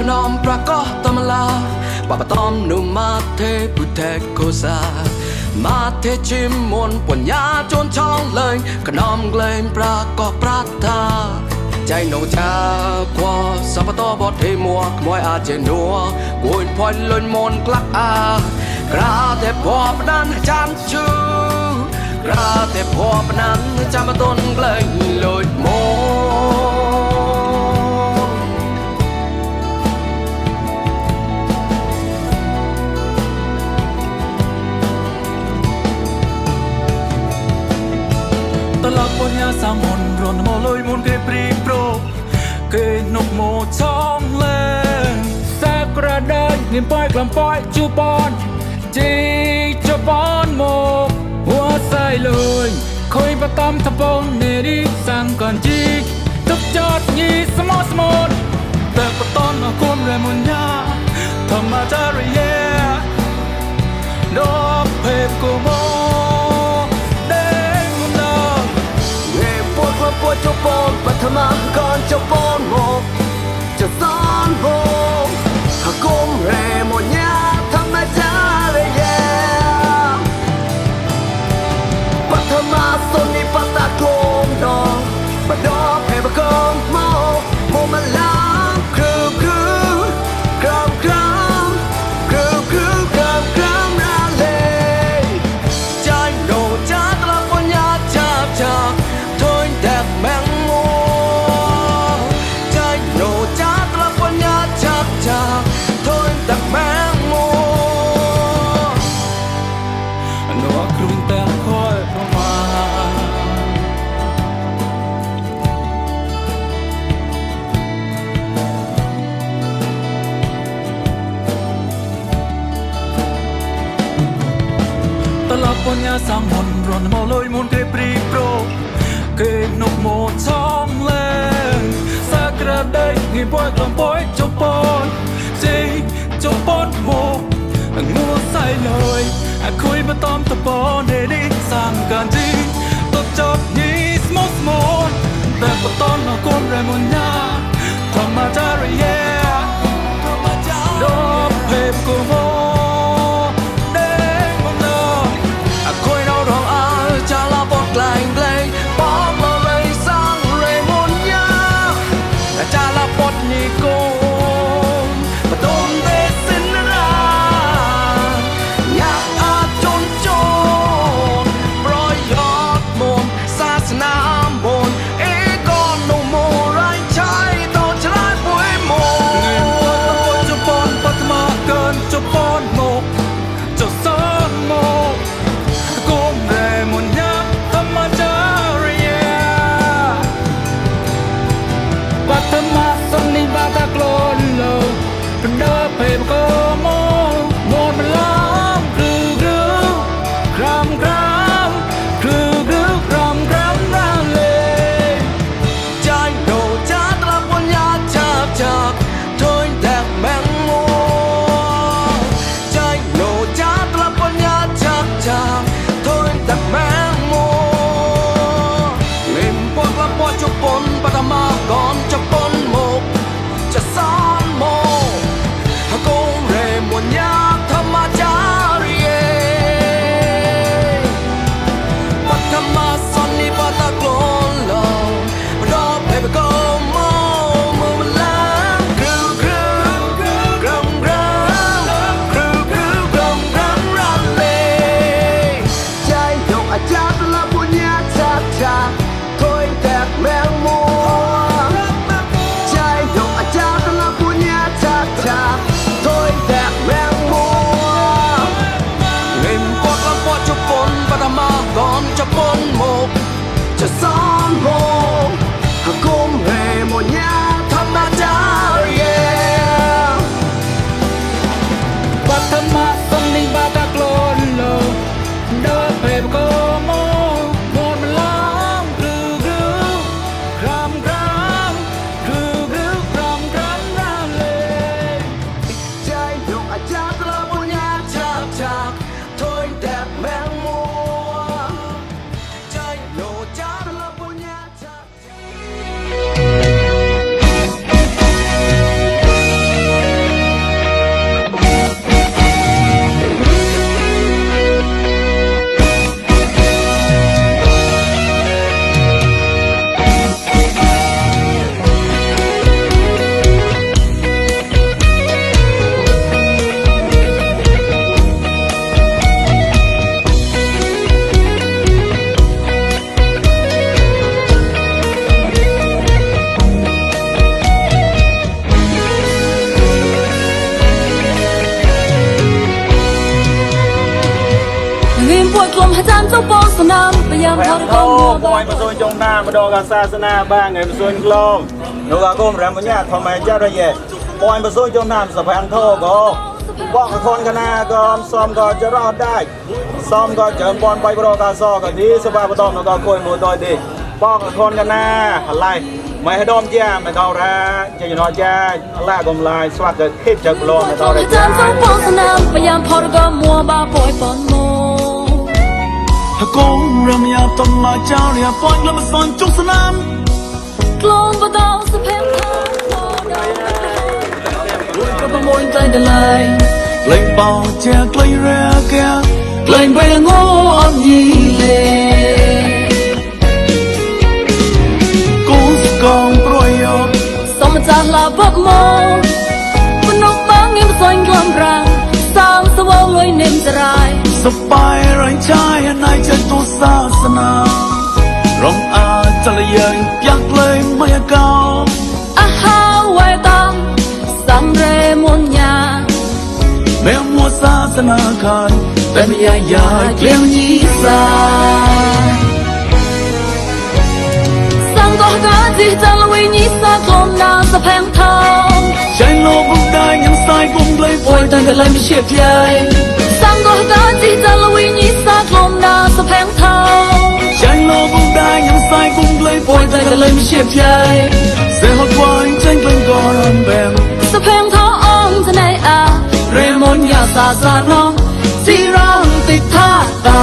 นอมประกอบตำลาปะปะตอมนุมาเทพุเทโกซามาเทชิมมนปัญญาจนช่องเลยขนอมเกลมประกอบปรัตตาใจโนจากว่าสัมปตบดเทมัวขโมยอาเจนัวกุนพอยลนมนกลักอากราแต่พอปนันจันชูกราแต่พอปนันจำมาต้นเกลยลอยมตลอดปัญญาสามมนรอนโมลอยมนเกปรีโปรเกนกโมช่องเล่นแสกระเดินเงินปอยกลำปอยจูปอนจีจูปอนโมหัวใส่เลยคอยประตอมทบนเนรีสังกันจีทุกจอดยีสมอสมดแต่ประตอนมาควมเรมุนยาธรรมจารีเยดอกเพบกูโมปวดจะปนปัทมาก่อนจะปนโมจะสอนโมหากกุมเรโมญาธรรมจารีเยปัทมาสนิปัตตะโกมดองบัดดอกเพบกมโมโมมาลามครูครูกรามกรามครูครูกรามกรามนาเลใจโนจาตระปัญญาจากแมงมุมใจโนจาตระปัญญาจากทนตักแมงมุมนัวครุ่นแต่คอยประมาตลอดปัญญาสามมนรอนโมลอยมนเกปรีโปรเกนกโมช่องเล่นสักระเดยเงินปอยกลำปอยจบปอนจีจบปอนโมงัวใส่เลยคุยมาตอมตะปอนเดดิสั่งการจีตบจบยี่สมอสมอนแต่ปะตอนมาควมเรมุนยาธรรมจารีเยดอกเพบกูโมเด้งมโนคุยเราร้องอาจะลาบอดไกลเกลยจาลาปดนิโกปดมเดสินราอยากอาจนโจรปล่อยยอดมนศาสนามนเอกอนโนโมไรใช้ต่อชนะป่วยโมเงินปนปนจะปนปัตมาเกินจะปนโมจะสอนโมกุมเรมุนยาธรรมจารีเยปัตมาสนิบาตะกลนโลเป็นเดิมเพบก็โมโมมันล้อมกรือกรือกรำกรำกรือกรือกรำกรำร่างเลยใจโนจาตระปัญญาจากทนแตกแมงมุมใจโนจาตระปัญญาจากทนแตกแมงมุมเล่มปวดละปวดจุปนปัตมาก่อนจะปนโมจะสอนโมหากงเรมวนยาธรรมจารีเยปัทมาสนิปัตตะโกนโลรอเพบกโมมือมันล้างกรูกรูกรำกรำกรูกรูกรำกรำรันเลใจยกอาจารย์ละบุญญาจากถอยแตกแมงมุมก่อนจะปนโมกจะสอนโมกหากกุมเรโมญาธรรมจารีเยปัทมาสนิบาตะกลนโลเดินเพบก็โมโมมันล้อมกรือกรือกรำกรำกรือกรือกรำกรำร่างเลยใจดวงอาจารย์ตระบุญญาจากถอยแตกแมงมุม กลมให้จานเจ้าปองสนามพยายาม แผ พอน ร โต กมัว ปล่อยมาส่วนจงหน้ามาดอกศาสนาบ้างไงมาส่วนกลมหนูว่าก้มแรมปัญญาทำไมเจ้าระเยปล่อยมาส่วนจงหน้าสะพานโทก็บอกกับคนคณะก็ซ้อมก็จะรอดได้ซ้อมก็เจอบอลไปบรอกาซอก็ดีสบายประตอมแล้วก็คุยมือตัวดีบอกกับคนคณะอะไรไม่ให้ดอมแจ้ไม่ต้องระจะอยู่นอนแจ้ลากกลมลายสวัสดิ์คิดจะกลมไม่ ก ต้ ล อง ม ระ ให้จานเจ้าปองสนามพยายามพอรกมัวบาปล่อยปอนโม ถ้าโกงเริ่มอยากต้องมาเจ้าเรียปล่อยแล้วมาสอนจุกสนาม กลมบ่ต้องสะเพงทางพอดาวรุ่นกระประมวลใจเดลาย เกรงเป่าเจ้าเกรงเรียแก เกรงไปละโง่อมยีเล กูสกองโปรยยก สมจากลาบกโมปนุกบางเงียบซอยกลมรังสามสวอลอยเนมจะราย สบายไรชายนายใจตัวศาสนาร้องอาจะละเยิงยักเลยไม่เก่า อาหาไว้ตังสังเรมุนยา แม้มัวศาสนาคารแต่ไม่อยากเกลียวยีสา สังก็กาจีจะละวิญิสากลมนาสะแพงทอง ใจโลกบุกได้ยังสายกุมเลย ป่วยตั้งแต่เลยไม่เฉียบใหญ่สังก็กาจีจะละวิญิสากลมนาสะแพงทอง ใจโลกบุกได้ยังสายกุมเลย ป่วยตั้งแต่เลยไม่เฉียบใหญ่ เสียหดวานใจเกรงก่อนแบม สะแพงทองทนายอาเรมอนยาสาสาน้องจีรังติดท่าตา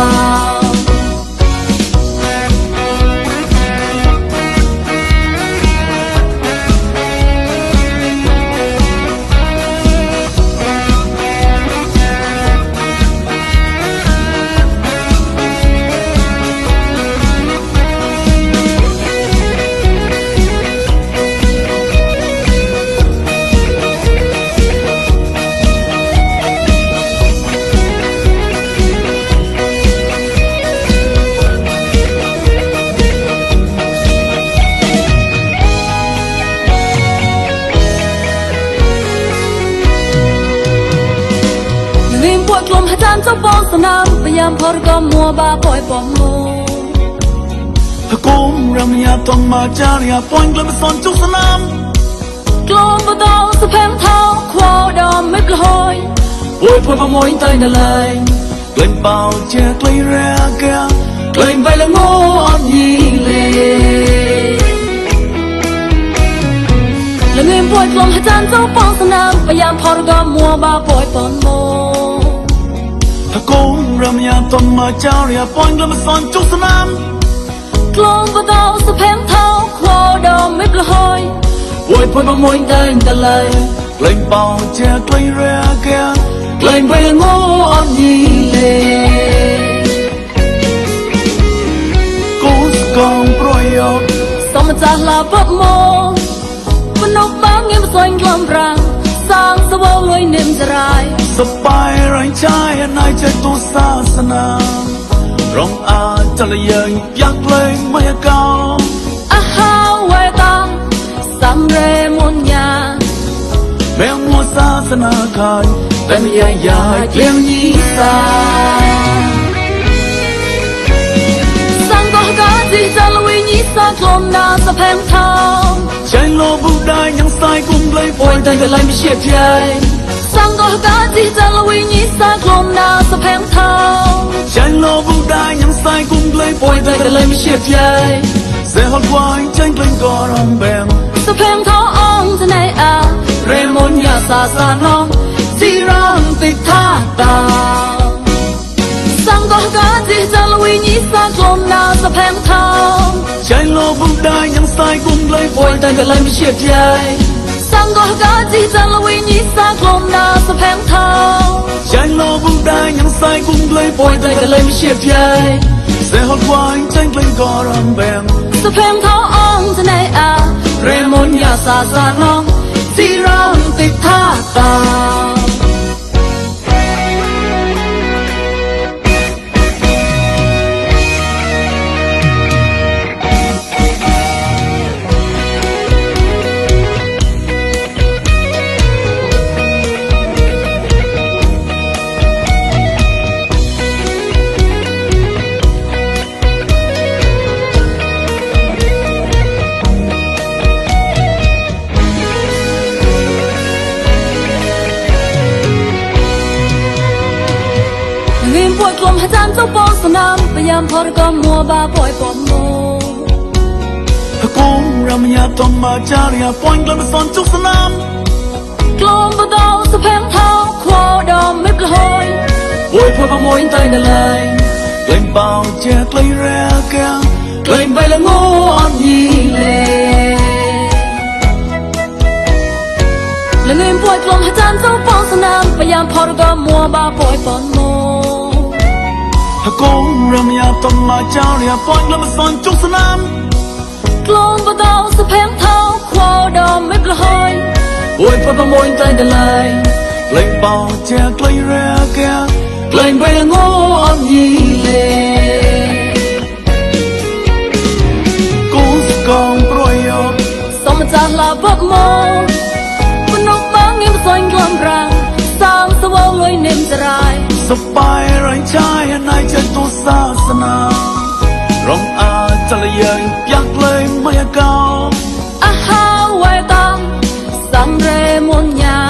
ลืมปวดกลมให้จานเจ้าปองสนามพยายามพอรกมัวบาปล่อยปองโม ถ้าโกงเริ่มอยากต้องมาเจ้าเรียปล่อยแล้วมาสอนจุกสนาม กลมบ่ต้องสะแพงเท้าควอดอมไม่กลอยป่วยพวยประมวยใจเดลาย เกรงเป่าเจ้าเกรงเรียแก เกรงไปละโง่อมยีเลและเงินป่วยกลมให้จานเจ้าปองสนามพยายามพอรกมัวบาปล่อยปอนโม ถ้าโกงเริ่มอยากต้องมาเจ้าเรียปล่อยแล้วมาสอนจุกสนาม กลมบ่ต้องสะแพงเท้าควอดอมไม่กลอยป่วยพวยประมวยใจเดลาย เกรงเป่าเจ้าเกรงเรียแก เกรงไปละโง่อมยีเล กูสกองโปรยยก สมจากลาบกโมปนุกบางเงียบซอยกลมรังสางสวอลอยเนมจะราย สบายไรชายนายใจตัวศาสนาร้องอาจะละเยิงยักเลยไม่เก่า อาหาไว้ตังสังเรมุนยา แม้มัวศาสนาคารแต่ไม่อยากเกลียวยีสา สังก็กาจีจะละวิญิสากลมนาสะแพงทอง ใจโลกบุกได้ยังสายกุมเลย ป่วยตั้งแต่เลยไม่เฉียบใหญ่สังก็กาจีจะละวิญิสากลมนาสะแพงทอง ใจโลกบุกได้ยังสายกุมเลย ป่วยตั้งแต่เลยไม่เฉียบใหญ่ เสียหดวานใจเกรงก่อนแบม สะแพงทองทนายอาเรมอนยาสาสาน้องจีรังติดท่าตา สังก็กาจีจะละวิญิสากลมนาสะแพงทอง ใจโลกบุกได้ยังสายกุมเลย ป่วยตั้งแต่เลยไม่เฉียบใหญ่สังก็กาจีจะละวิญิสากลมนาสะแพงทอง ใจโลกบุกได้ยังสายกุมเลย ป่วยตั้งแต่เลยไม่เฉียบใหญ่ เสียหดวานใจเกรงก่อนแบม สะแพงทองทนายอาเรมอนยาสาสาน้องจีรังติดท่าตา ก ปวดกลมให้จานเจ้าปองสนามพยายามพอดก็มัวบาปล่อยปอมโม Kong ramya toma jaria point glam son chuk sanam กลมบดองสะเพงเท้าควอดอมไม่ปลอยโวยพวกขโมยตายกันเลย Glen bao che klei ra ka กลิ่นใบละงูอ่อนยีเลยและเงินปวดกลมให้จานเจ้าปองสนามพยายามพอดก็มัวบาปล่อยปอนโม Kong ramya toma jaria point glam son chuk sanam กลมบดองสะเพงเท้าควอดอมไม่ปลอยโวยพวกขโมยตายกันเลย Glen bao che klei ra ka กลิ่นใบละงูอ่อนยีเลย Kong kong proyo สมจากลาบกโมมนุษย์บางเงียบสวยกลมรังสามสวงลอยเนมจะราย Sapai rai chai nai che to sa sana Rong a chala yang yak lei mai kao อาหาไว้ตังสังเรมุนยา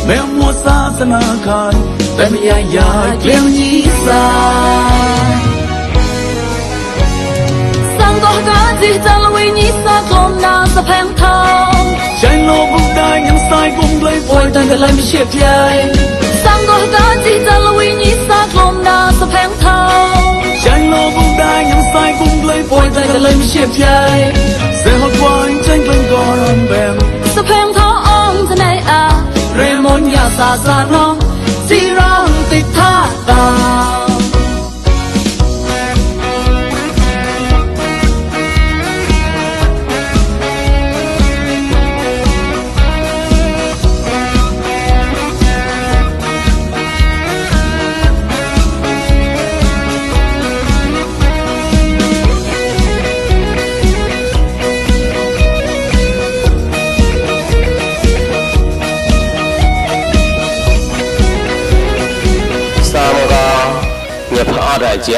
Me mo sa sana kan แต่ไม่อยากเกลียวยีสาสังก็กาจีจะลอยยีสากลมนาสะแพงทอง Chai lo bung dai yang sai gung lei ป่วยตั้งแต่เลยไม่เฉียบใหญ่สังก็กาจีจะลอยยีสากลมนาสะแพงทอง Chai lo bung dai yang sai gung lei ป่วยตั้งแต่เลยไม่เฉียบใหญ่ Se hot wine chen glen goron bem สะแพงทองอ่องทนายอาเรมอนยาสาสาน้องสีร้องติดท่าตา nhập họ ra chứ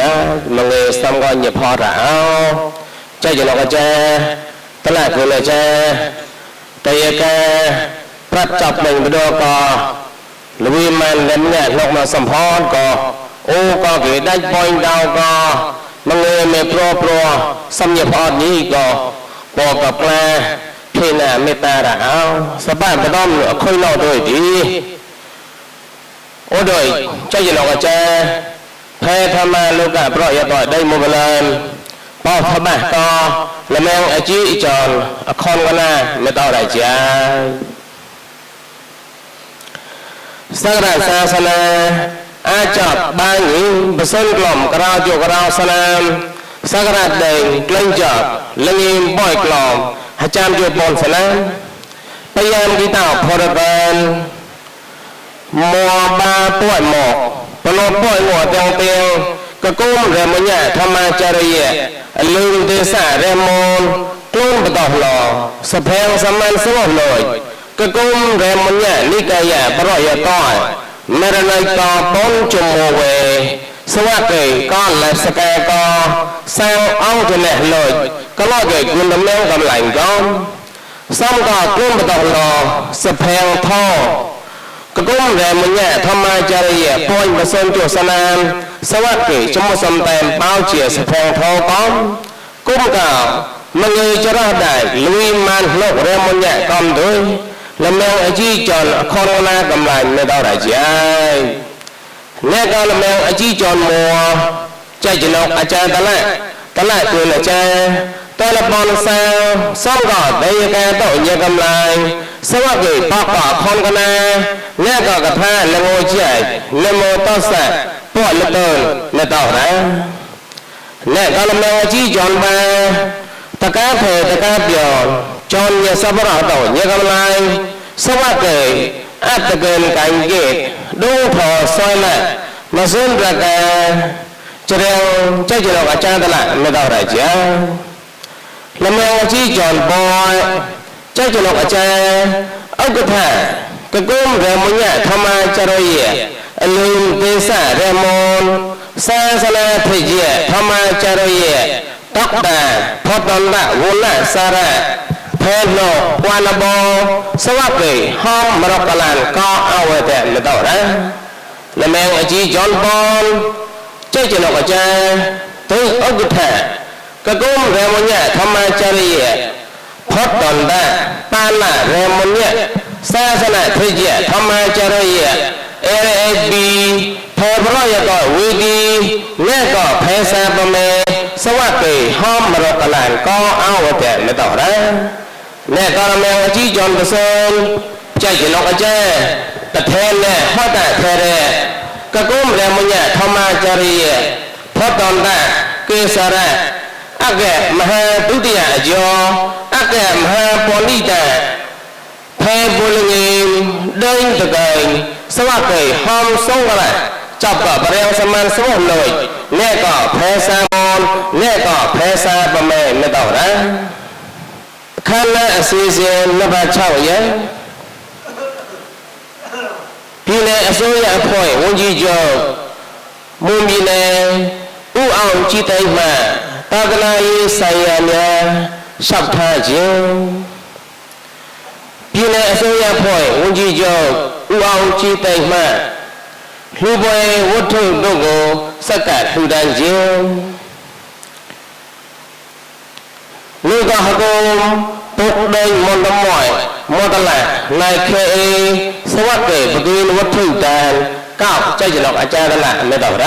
mà người xong coi nhập họ ra áo chơi gì nó có chơi tất là người là chơi tay cái phát chọc mình với đôi cò lui man lên nhẹ lúc mà sầm hòn cò ô cò cái đánh point đau cò mà người mẹ pro xâm nhập họ nhỉ cò cò cặp la thì là mẹ ta ra áo sao bạn phải đom khơi lo rồi đi ô đời chơi gì nó có chơiให้ทำมาลูกกับปล่อยต่อยได้โมกันเลยปอกทำมาก็แล้วแมงอาจีจอนคอนกันนะไม่ต้องอะไรจ้าสักการศาสนาอาจับบางหญิงผสมกล่อมกระเราโยกระเราสนามสักการเด่งกลิ้งจับละงิมบ่อยกล่อมอาจารย์โยบอลสนามพยายามกีตาร์พอระเบิดมัวบาป่วยหมอกปนป่วยหัวเตียงเตียงกระกุ้มเรมญะธรรมจริยลืมเดชะเรมนกลุ้มประตอหล่อสะเพงสมันสมเลยกระกุ้มเรมญะนิกายะปรอยต้อยเมรนัยกอปนจุมโมเวสวัสดีก้อนและสแกกอแซงเอาจะแหนเลยก็ล่อเกิดกุนดำเนินกำลังก้อนซ้ำก็กลุ้มประตอหล่อสะเพงท่อกระกุ้มแรงมันเนี่ยธรรมจริยพอยมาเสนจุสนามสวัสดีจมสมเต็มเป้าเฉียสะพงทองก้อมกุ้มเก่ามันเลยจะรอดได้ลุยมันโลกแรงมันเนี่ยก้อมด้วยแล้วแมงอาจีจอนคอนนากำลังไม่ได้ใจแน่ก็แล้วแมงอาจีจอนมัวใจจะนกอาจารย์ตะละตัวละใจตัวละบอลแซวซ่อมก่อนได้ยังไงต่อยังกำลังสวัสดีป้าป่าคนกันนะแน่ก็กระทะละโง่ใจละโมต้อแสบปวดละเดินละต่อนะแน่ก็ละแมงจี้จอนมาตะการเผยตะการเปียวจอนเนี่ยสับเราต่อยังกำลังสวัสดีอัตเกินกันเกตดูพอซอยละมาซึ่งประการจะเรียงใจจะเราอาจารย์ตละไม่ต่อได้จ้าละแมงจี้จอนบอยใจจะลงอาจารย์เอากระถางกระกุ้มเรมญะธรรมจริยลืมเดชะเรมนศาสนาเทเยธรรมจริยตักตาพอดันละวุละสาระเพลโลวานบอสวัสดีห้องมรกลันก็เอาไว้แต่ไม่ต้องนะ ละแมงอจีจอนปอนเจ้าจะนอกอาจารย์ถึงอุกถะกะกุมเรมเนี่ยธรรมจริยพอดตอนได้ปานะเรมเนี่ยศาสนาเทเจธรรมจริยAAB เพอพระยก็วีดีแม่ก็เพศาปเมสวัสดีห้อมมรกลานก็เอาแต่ไม่ต่อนะแม่ก็แมงจีจอนประเสริฐใจจะนอกอาจารย์แต่แทนเนี่ยข้อแต่แทนเนี่ยกะกุมเรมเนี่ยธรรมจริยพอดตอนได้เกษระอักแกมหาดุติยาจออักแกมหาปณิตาเพบุลงิงเดินตะเกงสวัสดีห้อมทรงอะไรจับกับเรียงสมานสมบูรณ์เลยแน่ก็เพศามอนแน่ก็เพศาประเมไม่ต่อนะขั้นละสี่เสียนนับเช่าเยอะพี่เนอสุยาพ่อยวันจีโจมุมพี่เนอุเอาจิตใจมาตากลายสายเนี่ยสับท่าเจียวพี่เนอสุยาพ่อยวันจีโจอุเอาจิตใจมาလူပွဲဝတ္ထုတို့ကိုစက္ကထူတန်းခြင်းလူကဟကုံပုတ်ဒိမွန်တမွိုင်မောတလနိုင်ခေစဝတ်ကေပကိဝတ္ထုတန်းကောက်ကြိုက်ကြတော့အကြရလအမေတော်ရ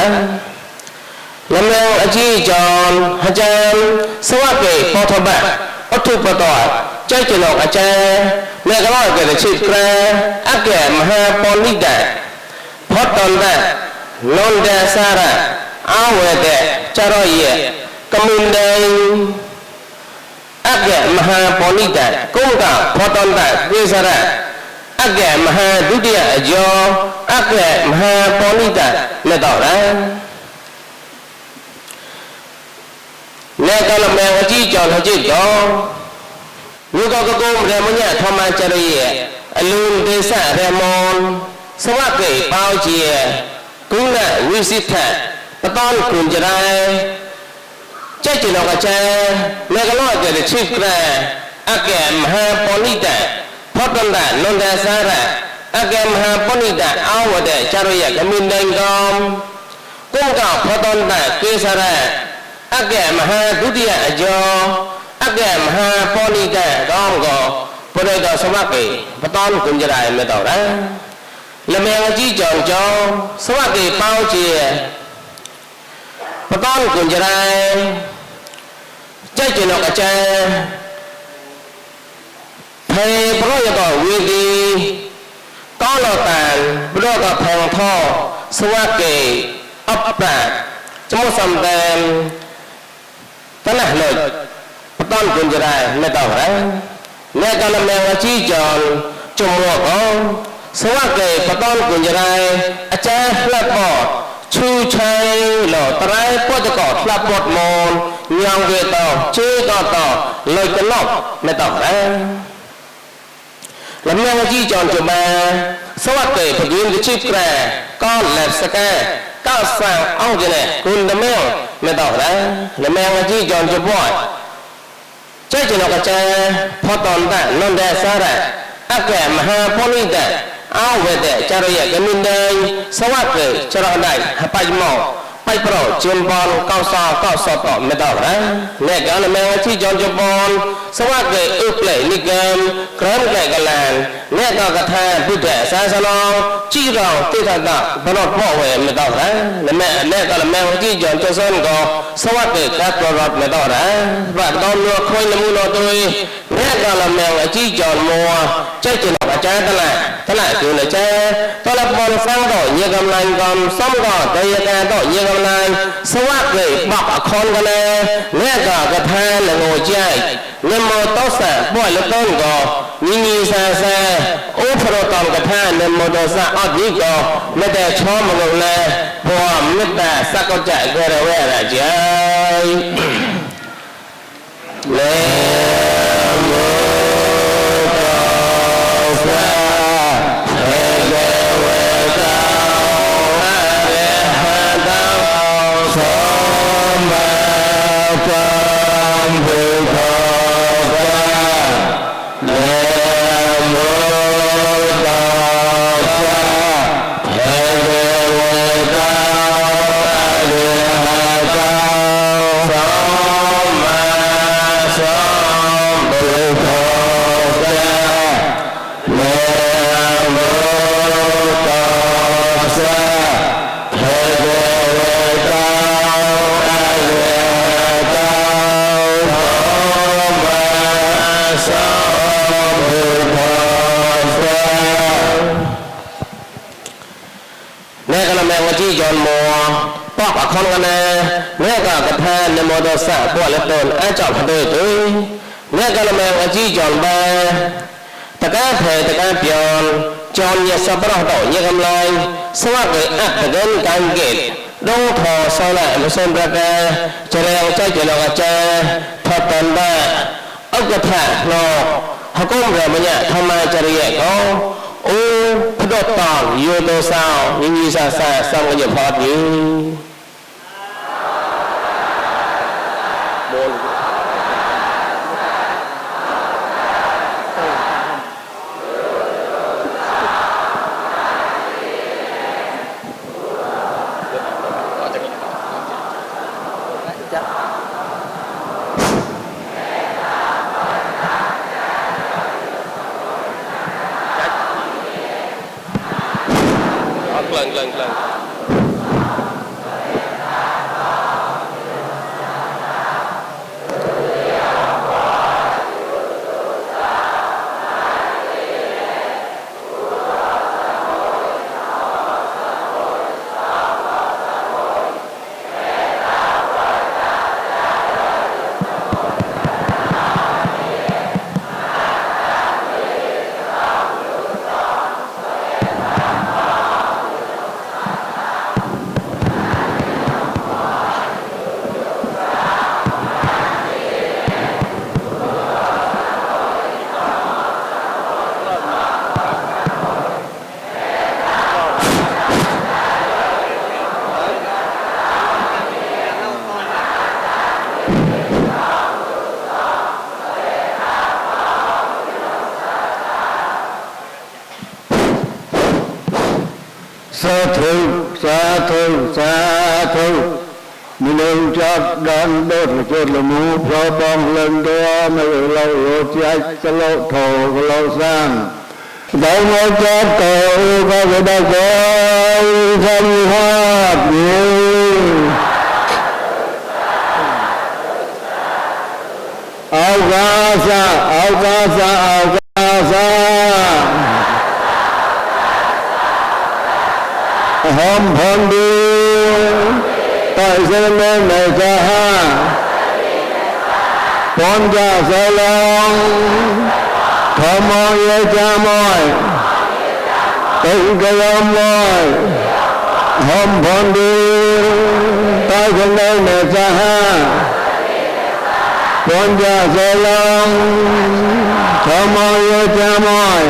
လမေအကြီးကျော်ဟကြံစဝတ်ကေပေါ်ထဘအထုပတော်ကြိုက်ကြတော့အကြံမေကလောကေချိကရအကေမဟာပေါဏိတพอตอนได้นนเดสาระอาเวเดจารอยกมุนเดอักแกมหาปณิตากุมกะพอตอนได้เวสาระอักแกมหาดุติยจออักแกมหาปณิตาไม่ต่อนะเนกลเมวจีจอหจิตอนุกกกุมเรมเนี่ยธรรมจริยอลุนเดสะเรมอนสวัสดีเปาเจียกุณะวิสิทธะปตอนกุญจรายเจ้าจินอกอาจารย์เมกลอเกิดชิกระอักแกมหาปณิตาพอตันดานนเดสาระอักแกมหาปณิตาอาวเดจารยกมินเดงกอมกุมกะพอตันดาเกสระอักแกมหาดุติยจออักแกมหาปณิตากอมก็ปริดสวัสดีปตอนกุญจรายไม่ต่อนะละเมงจีจองจองสวัสดีเปาเจียปตอนกุญจรายใจจินอกอาจารย์เพยพระยก็วีดีก็เราต่างพระก็แพงท่อสวัสดีอัปปะจมูกสำแดงตั้งหน้าเลยปตอนกุญจรายไม่ต่อนะแม่ก็ละเมงจีจองจมูกอ๋อสวัสดีปตอนกุญจรายอาจารย์พระปอดชูชัยหล่อตรายปอดกอดพระปอดมอนยองเกตอชื่อก็ต่อเลยกันนอกไม่ต่อแล้วแล้วเมื่อที่จอนจุมาสวัสดีพยินดิชิแกรก็แหลกสแกก็สั่งเอาเจเนคุณดำเมลไม่ต่อแล้วแล้วเมื่อที่จอนจุบ่อยใจจินอกอาจารย์พอตอนได้นนเดสาระอักแกมหาปณิตาอาเวเดจารยกมินเดงสวัสดีจรได้หไปหมอไปโปรจิมบอลเก้าซอต่อไม่ต่อนะแม่กันแม่ที่จอนจบอลสวัสดีอุปเลนิเกมเคลื่อนไหวกันแลนแม่ก็กระทาพิเดสาสนองจีเราติดตาบนรถพ่อเวไม่ต่อนะแม่ก็แม่ที่จอนจะซ้อนก็สวัสดีครับรถไม่ต่อนะบัดตอนนัวคอยน้ำมูนตัวแม่ก็แม่ที่จอนมัวใจจินอาจารย์ตลาดคือเลยเจ้าตลาดบอลฟังต่อเยี่ยกำลังกอมซ้ำก่อแต่ยังการต่อเยี่ยกำลังสวัสดีบักคอนกันเลยแม่ก็กระทานและโง่ใจเงินมอต้อสะบ่อยและต้นก็ยิงซาโอ้พระตอมกระทานเงินมอต้อสะอดนี้ก็ไม่แต่ชอบมันเลยเพราะไม่แต่สักก็จะเกิดอะไรใจเ แน่กระแมงจี้จอนมัวปอกคนกันแน่แน่ก็กระแทนในมอเตอร์ไซค์พวกเล็กโดนไอ้จอบพันด้วยตุ้ยแน่กระแมงจี้จอนแบตะการเพตะการเปียนจอนยาสับปะรดต่อยกำลังสวัสดิ์อัดตะเกินการเกตดงทอโซล่ามุสลิมประกาเจริญใจเจริญกระเจทับตันได้อักขะนอกฮักก้มเรือมันเนี่ยทำไมจริยะเขาโอ้พระดตอนยูโตสาวยิงซาซาสร้างกันอย่างพอดีกลางสาธุสาธุสาธุมีเรื่องจับดันโดดจดละมูเพราะบ้องเล่นตัวไม่เราโลใจจะโลโถเราสร้างได้มาจับเก่าก็จะได้เก่าทำภาพอยู่เอากาซาเอากาซาเอากาซาหอมพอนดีต่อยเส้นเล่นในสหะพอนจ่าสลองขมองเยจามอยตึงกระยำมอยหอมพอนดีต่อยเส้นเล่นในสหะพอนจ่าสลองขมองเยจามอย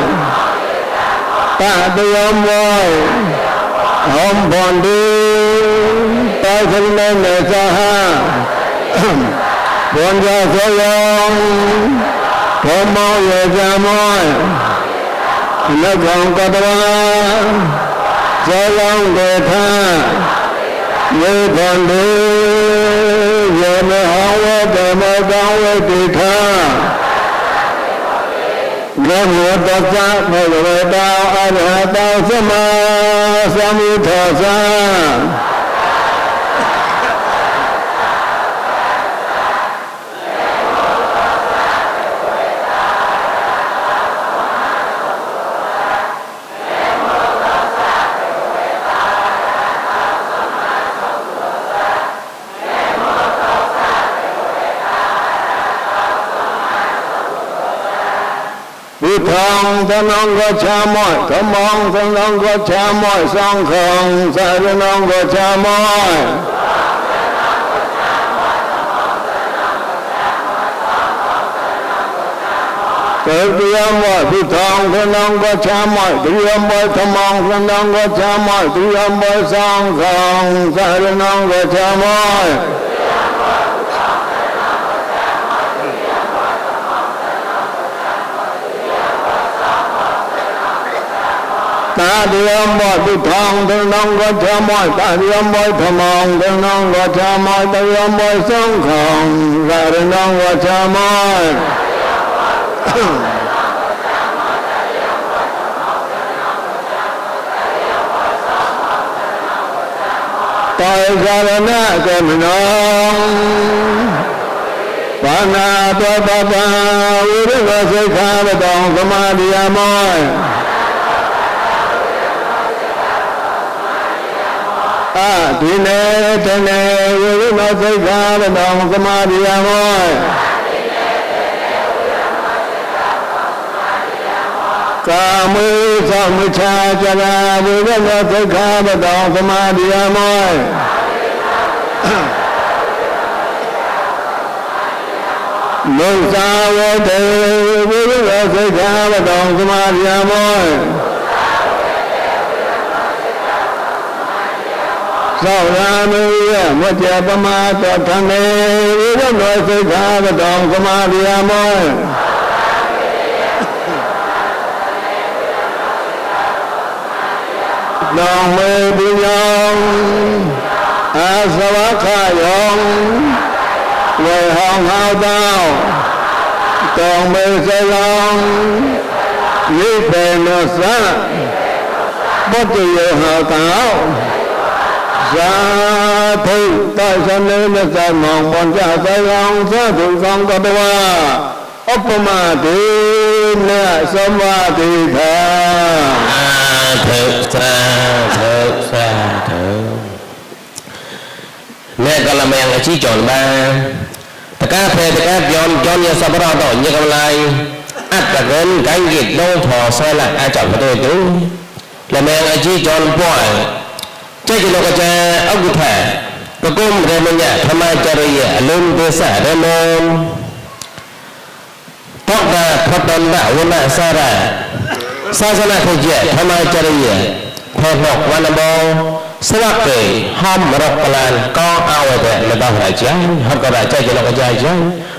ตาตะยำมอยหอมพอนดีตายคนในเมษาพอนยาสยองขอมองเยจามอยนักของกตวาสยองเดชาเยพอนดีเยเมหังเวเตเมตังเวติฆาเรื่องหัวตัสสะภะคะวะโตอะระหะโตสัมมาสัมพุทธัสสะพุทธังสนังกัจฉามอยธัมมังสนังกัจฉามอยสังฆังสรณังกัจฉามอยเตรียมไว้พุทธังสนังกัจฉามอยเตรียมไว้ธัมมังสนังกัจฉามอยเตรียมไว้สังฆังสรณังกัจฉามอยตาเดียมบ่พุทธังเตนังกัจฉามอยตาเดียมบ่ธัมมังเตนังกัจฉามอยตาเดียมบ่สังฆังสรณังกัจฉามอยตายสารณะเกมนองปานาปะปะปะวิริยะสิกขาปะตองสมาธิยามอย ဒီနေ့တနေ့ဝိရိမစိတ်ကားတော်သမာဓိယမောကာမေသမချာကြရာဝိရိမစိတ်ကားတော်သမာဓိယမောမုဇာဝတေဝိရိမစိတ်ကားတော်သမာဓိယမောသောရာမီယမတ္တပမတောဓမ္မေဝိရမောစိက္ခာပတောသမာဓိယမောလောမေပညောအာသဝခယောဝေဟောင်းဟောတောတောမေစေလောနိဗ္ဗာန်သောဘုဒ္ဓယောဟောတောဇာထုတောသနေမသမောင်ပွန်ကြသယောင်သထုဆောင်တတဝဥပမတိနေသမတိသာသုသာသုသာသုနေကလမေအကြီးကြောင့်ပါတကားဖေတကားပြောင်းကြောင်းရစပရတော့ညကလိုင်းအတ္တကံဂိုင်းကြီးလုံးထော်ဆွဲလိုက်အကြောင်းတဲ့သူလမေအကြီးကြောင့်ပွားใจจโลกจาอักุถะกะกุมเรมญะธรรมจริยะอลุมเตสะเรมนตอกดาพระตันดะวนะสาระศาสนาขจิธรรมจริยะพะนกวันบอสวักเกห้อมรกกลานกออาวะเตละบะหะจังหักกะใจจโลกจาจัง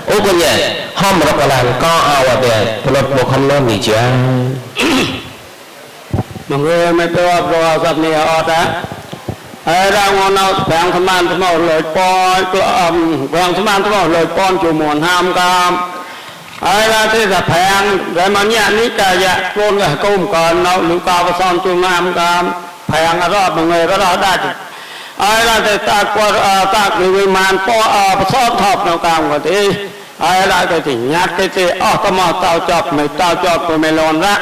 อุกญะห้อมรกกลานกออาวะเตพลดบุคคลนนิจังมังเรไม่ตัวปรสัพเนอตะra ngon nào phèn tham ăn tham ăn lời poi phèn tham ăn tham ăn lời pon chủ muôn ham cam ra thế là phèn rồi mà nhà ní cả dạ con là công còn nào lưu cao và son chủ nam cam phèn là đó mọi người đó đã ra thế ta qua ta người màn po son thọp nào cam của thế ra thì nhát cái thế tao mà tao chọc mày lòn ra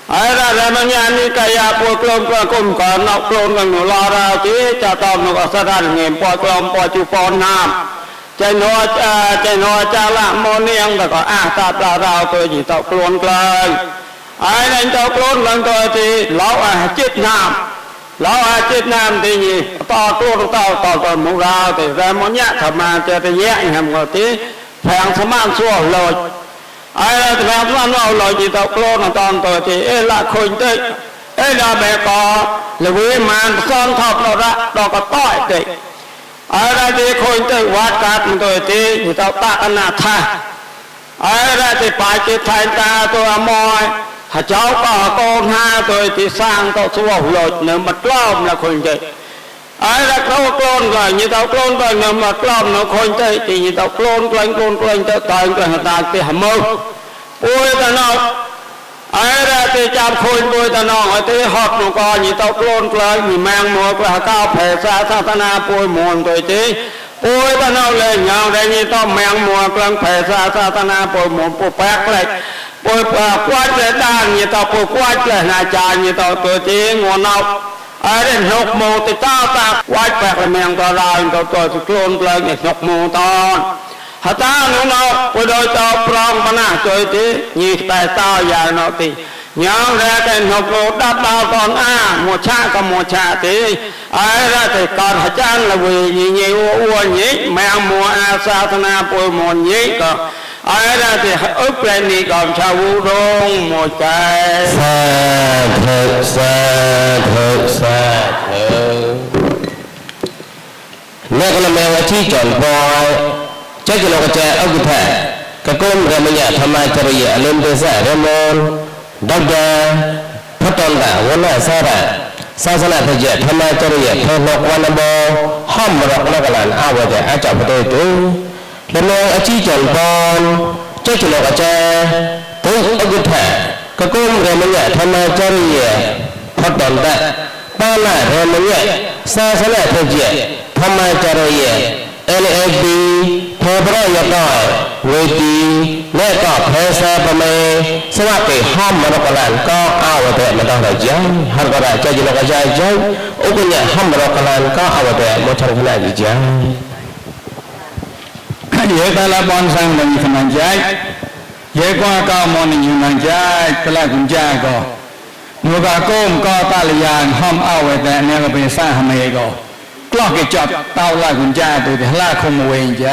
ra ra mà nhà ní cái ya po klom qua cùng còn nọ klom gần nọ lo ra tí cha tôm nọ sát ra nghềm po klom po chu po nam chạy nó cha la mô niang và có ta ra tôi chỉ tao klon klơi nên tao klon lần tôi thì lão chết nam thì gì to klon tao còn muốn ra thì ra món nhát thầm mà cho thì nhẹ hầm một tí phèn sớm ăn xua lồi thì làm sao nó lời gì tao klon là toàn tôi thì là khôi tệ là bé có là quý màn son thọc nó ra đó có tỏi tệ ra thì khôi tệ quát cát tôi thì tao ta ăn nạt tha ra thì phải cái thay ta tôi mỏi cháu có con ha tôi thì sang tao xua lồi nếu mà klom là khôi tệ ra câu klon rồi như tao klon rồi nếu mà klom nó khôi tệ thì như tao klon tao tay cái ta thì hầm mơ ôi ta nó ra thì chạm khôi ôi ta nó thì học nó có như tao klon rồi như mang mua cái cao phê sa na bôi mồn rồi chứ ôi ta nó lên nhau đây như tao mang mua cái phê sa na bôi mồn bôi bạc lại bôi quát lại đàn như tao bôi quát lại na trà như tao tôi chứ ngon nào đến học mồ thì tao ta quát bạc là mang tao ra tao tôi klon rồi như học mồ tao ta nó bữa đôi tao prong bana chơi tí nhị tại tao giờ nó thì nhớ ra cái học lột đáp bao con một cha tí ra thì còn hả chan là vì nhị nhị mẹ mua sa thana bồi mòn nhị còn ra thì ức lên đi còn sao vu rong một cái sa thượng nghe cái làm mèo chi chọn voiใจจโลกจาอักุถะกะกุมเรมญะธรรมจริยะอลุมเตสะเรมนดอกดาพระตันดะวนะสาระศาสนาขจิธรรมจริยะพนกวันบอห้อมรกนกลันอาวะเตอาจับประตูเลมอจีจอนปอนใจจโลกจาตุอักุถะกะกุมเรมญะธรรมจริยะพระตันดะปานะเรมญะศาสนาขจิธรรมจริยะLAB พอพระยาได้ เวทีแม่ก็เพศประเมสวัสดิ์ห้อมมรกลันก็เอาแต่ไม่ต้องได้ใจฮันก็ได้ใจจิโลกใจใจอุกเนี่ยห้อมมรกลันก็เอาแต่ไม่ต้องได้ใจ เยกาลปอนสังดังขมันใจเยกว่าก้าวมอนิยูนันใจกละกุญแจก็นูกาโก้มก็ตาลยานห้อมเอาไว้แต่เนี่ยก็เป็นสร้างทำไมก็กล้องกิจจับเต้าละกุญแจตัวที่ละคงเวงใจ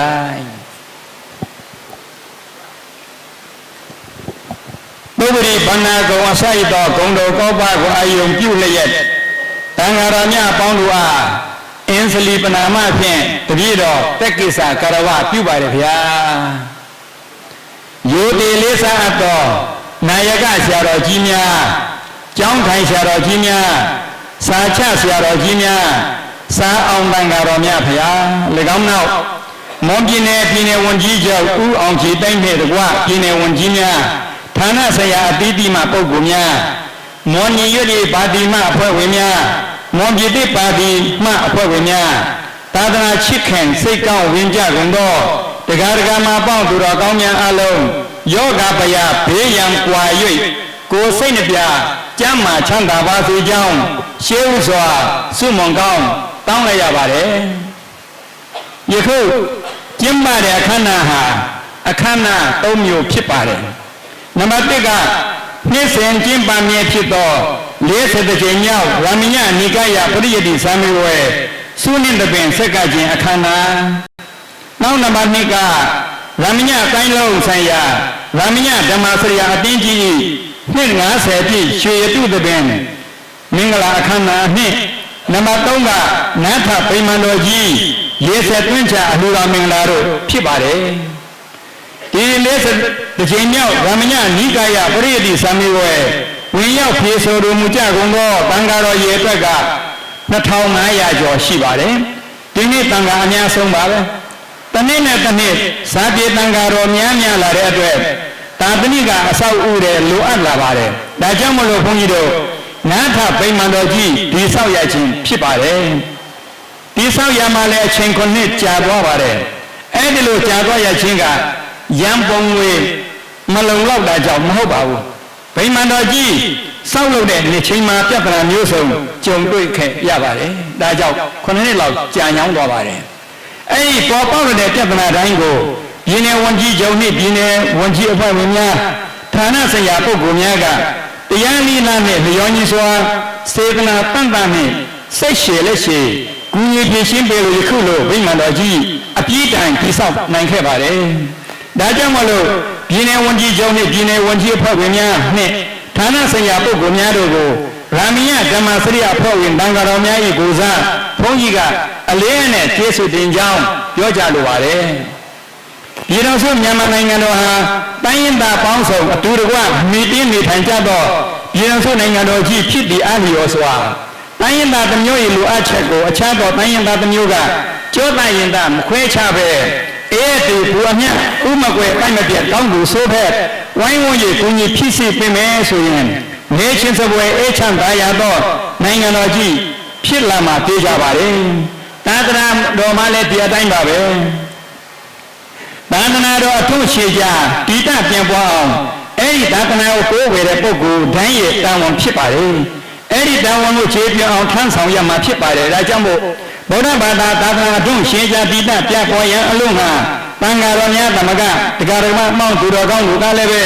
บุบรีบรรณาโกอาศัยต่อกงโดก็บ้าก็อายุงกิ้วละเอียดต่างอารามีปองดูอาอินสลีปนามาเพียงตรีดอกเตกิสาคารวะปิ้วไปเลยพะโยติเลสาอัตโตนายกเสียรอจีเมียจ้องไทยเสียรอจีเมียสาชาเสียรอจีเมียสาองตังการอมีพะเลยกำเนามองปีเนวันจีเจ้าอูองจีเต็งเพดกว่าปีเนวันจีเมียฐานะเสียอติติมาปุกุเมียมอนียุติปาติมาพระวิเมียมองจิตปาดีมาพระวิญญาตาตนาชิดแข่งစိတ်ကောင်းဝင်ကြကုန်တော့တရားဒဂမှာပေါင်းသူတော်ကောင်းများအလုံးယောဂပယဘေးရန်ကွာ၍ကိုယ်စိတ်နှပြကျမ်းမာချမ်းသာပါစေကြောင်းရှေးဥစွာဆုမွန်ကောင်းတောင်းလိုက်ရပါတယ်ယခုကျင်းပတဲ့အခမ်းအနားဟာအခမ်းအနား၃မျိုးဖြစ်ပါတယ်နံပါတ်၁ကနေ့စဉ်ကျင်းပမြဲဖြစ်သော40ကြိမ်မြောက်ဝါမညနိကာယပရိယတိသံဃဝေစုနှင့်တပင်ဆက်ကခြင်းအခမ်းအနားနောက်နံပါတ်2ကဝါမညတိုင်းလုံးဆိုင်ရာဝါမညဓမ္မစရိယအတင်းကြီးနှစ်50ပြည့်ရွှေရတုတပင်မင်္ဂလာအခမ်းအနားနှင့်နံပါတ်3ကနတ်ထဗိမာန်တော်ကြီးရေဆက်တွင်းချအလှူတော်မင်္ဂလာတို့ဖြစ်ပါတယ်ဒီ40ကြိမ်မြောက်ဝါမညနိကာယပရိယတိသံဃဝေဝင်ရောက်ဖြေဆိုတော်မူကြကုန်သောတန်ဃာတော်ရေအတွက်က2500ကျော်ရှိပါတယ်ဒီနေ့တန်ဃာအများဆုံးပါပဲတနေ့နဲ့တစ်နေ့ဇာတိတန်ဃာတော်များလာတဲ့အတွက်တာသနိကအဆောက်အဦတွေလိုအပ်လာပါတယ်ဒါကြောင့်မလို့ဘုန်းကြီးတို့နာထဗိမာန်တော်ကြီးဒီဆောက်ရခြင်းဖြစ်ပါတယ်ဒီဆောက်ရမှာလည်းအချိန်9နှစ်ကြာသွားပါတယ်အဲ့ဒီလိုကြာသွားရခြင်းကရန်ပုံငွေမလုံလောက်တာကြောင့်မဟုတ်ပါဘူးဗိမာန်တော်ကြီးစောက်လုပ်တဲ့နေ့ချိန်မှာပြဿနာမျိုးစုံကြုံတွေ့ခဲ့ရပါတယ်။ဒါကြောင့်9နှစ်လောက်ကြာညောင်းသွားပါတယ်။အဲဒီပေါ်ပေါက်တဲ့ပြဿနာတိုင်းကိုပြည်နယ်ဝန်ကြီးချုပ်နှင့်ပြည်နယ်ဝန်ကြီးအဖွဲ့ဝင်များဌာနဆိုင်ရာပုဂ္ဂိုလ်များကတရားလိနာနှင့်လျော်ညီစွာစေတနာတန်တန်နှင့်စိတ်ရှည်လက်ရှည်ကူညီဖြည့်ရှင်းပေးလို့ယခုလိုဗိမာန်တော်ကြီးအပြည့်တိုင်တည်ဆောက်နိုင်ခဲ့ပါတယ်။ဒါကြောင့်မလို့ပြည်နယ်ဝန်ကြီးချုပ်နှင့်ပြည်နယ်ဝန်ကြီးအဖွဲ့ဝင်များနှင့်ဌာနဆိုင်ရာပုဂ္ဂိုလ်များတို့ကိုရာမညဓမ္မစရိယအဖွဲ့ဝင်တန်ဃာတော်များ၏ကိုစားဘုန်းကြီးကအလေးအနက်ကျေးဇူးတင်ကြောင်းပြောကြလိုပါတယ်။ပြည်တော်စုမြန်မာနိုင်ငံတော်ဟာတိုင်းရင်းသားပေါင်းစုံအတူတကွမိတင်းနေထိုင်ကြသောပြည်တော်စုနိုင်ငံတော်ကြီးဖြစ်ပြီးအားလျော်စွာတိုင်းရင်းသားတစ်မျိုး၏လိုအပ်ချက်ကိုအခြားသောတိုင်းရင်းသားတစ်မျိုးကကြောတိုင်းရင်းသားမခွဲခြားပဲအေးတူဘူအမြတ်ဥမကွယ်တိုင်းမပြတ်ကောင်းသူဆိုဖက်ဝိုင်းဝန်း၍ကိုကြီးဖြစ်စေပြင်မယ်ဆိုရင်နေချင်းစပွဲအေးချမ်းသာရသောနိုင်ငံတော်ကြီးဖြစ်လာမှာသိကြပါလေသာသနာတော်မှလည်းဒီအတိုင်းပါပဲသာသနာတော်အထုရှည်ကြတည်တတ်ပြန်ပွားအောင်အဲ့ဒီသာသနာကိုကိုးဝေတဲ့ပုဂ္ဂိုလ်တိုင်းရဲ့တာဝန်ဖြစ်ပါလေအဲ့ဒီတာဝန်ကိုခြေပြအောင်ထမ်းဆောင်ရမှာဖြစ်ပါတယ်ဒါကြောင့်မို့ဗုဒ္ဓဘာသာသာသနာ့အတွင်းရှင်းကြတည်တတ်ပြပေါ်ရန်အလုံးဟာတန်ဃာတော်များသမဂတရားတော်မှအမောင်းသူတော်ကောင်းလူသားလည်းပဲ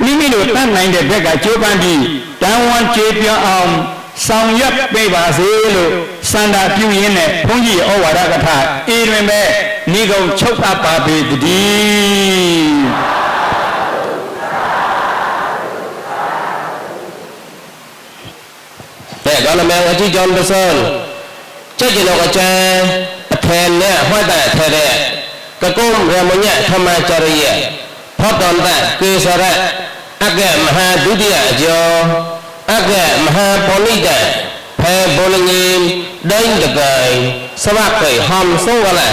မိမိတို့တတ်နိုင်တဲ့ဘက်ကကြိုးပမ်းပြီးတန်ဝန်ခြေပြအောင်ဆောင်ရွက်ပေးပါစေလို့စန္ဒပြုရင်းနဲ့ဘုန်းကြီးဩဝါဒကထာအေတွင်ပဲဤကုံချုပ်အပ်ပါပေတည်းတဲ့ကောလမေအကြည့်ကြောင့်ပစံကြည့်ကြတော့အကျန်အထယ်နဲ့ဟောတဲ့ထဲတဲ့ကကုံရမညธรรมจริยဖောတန်တဲ့ကေစရအကမဟာဒုတိယအကျော်အကမဟာပေါလိတဖေဘောလငင်းဒိုင်းတကိုင်စဝတ်ခေဟမ်ဆိုဝလာ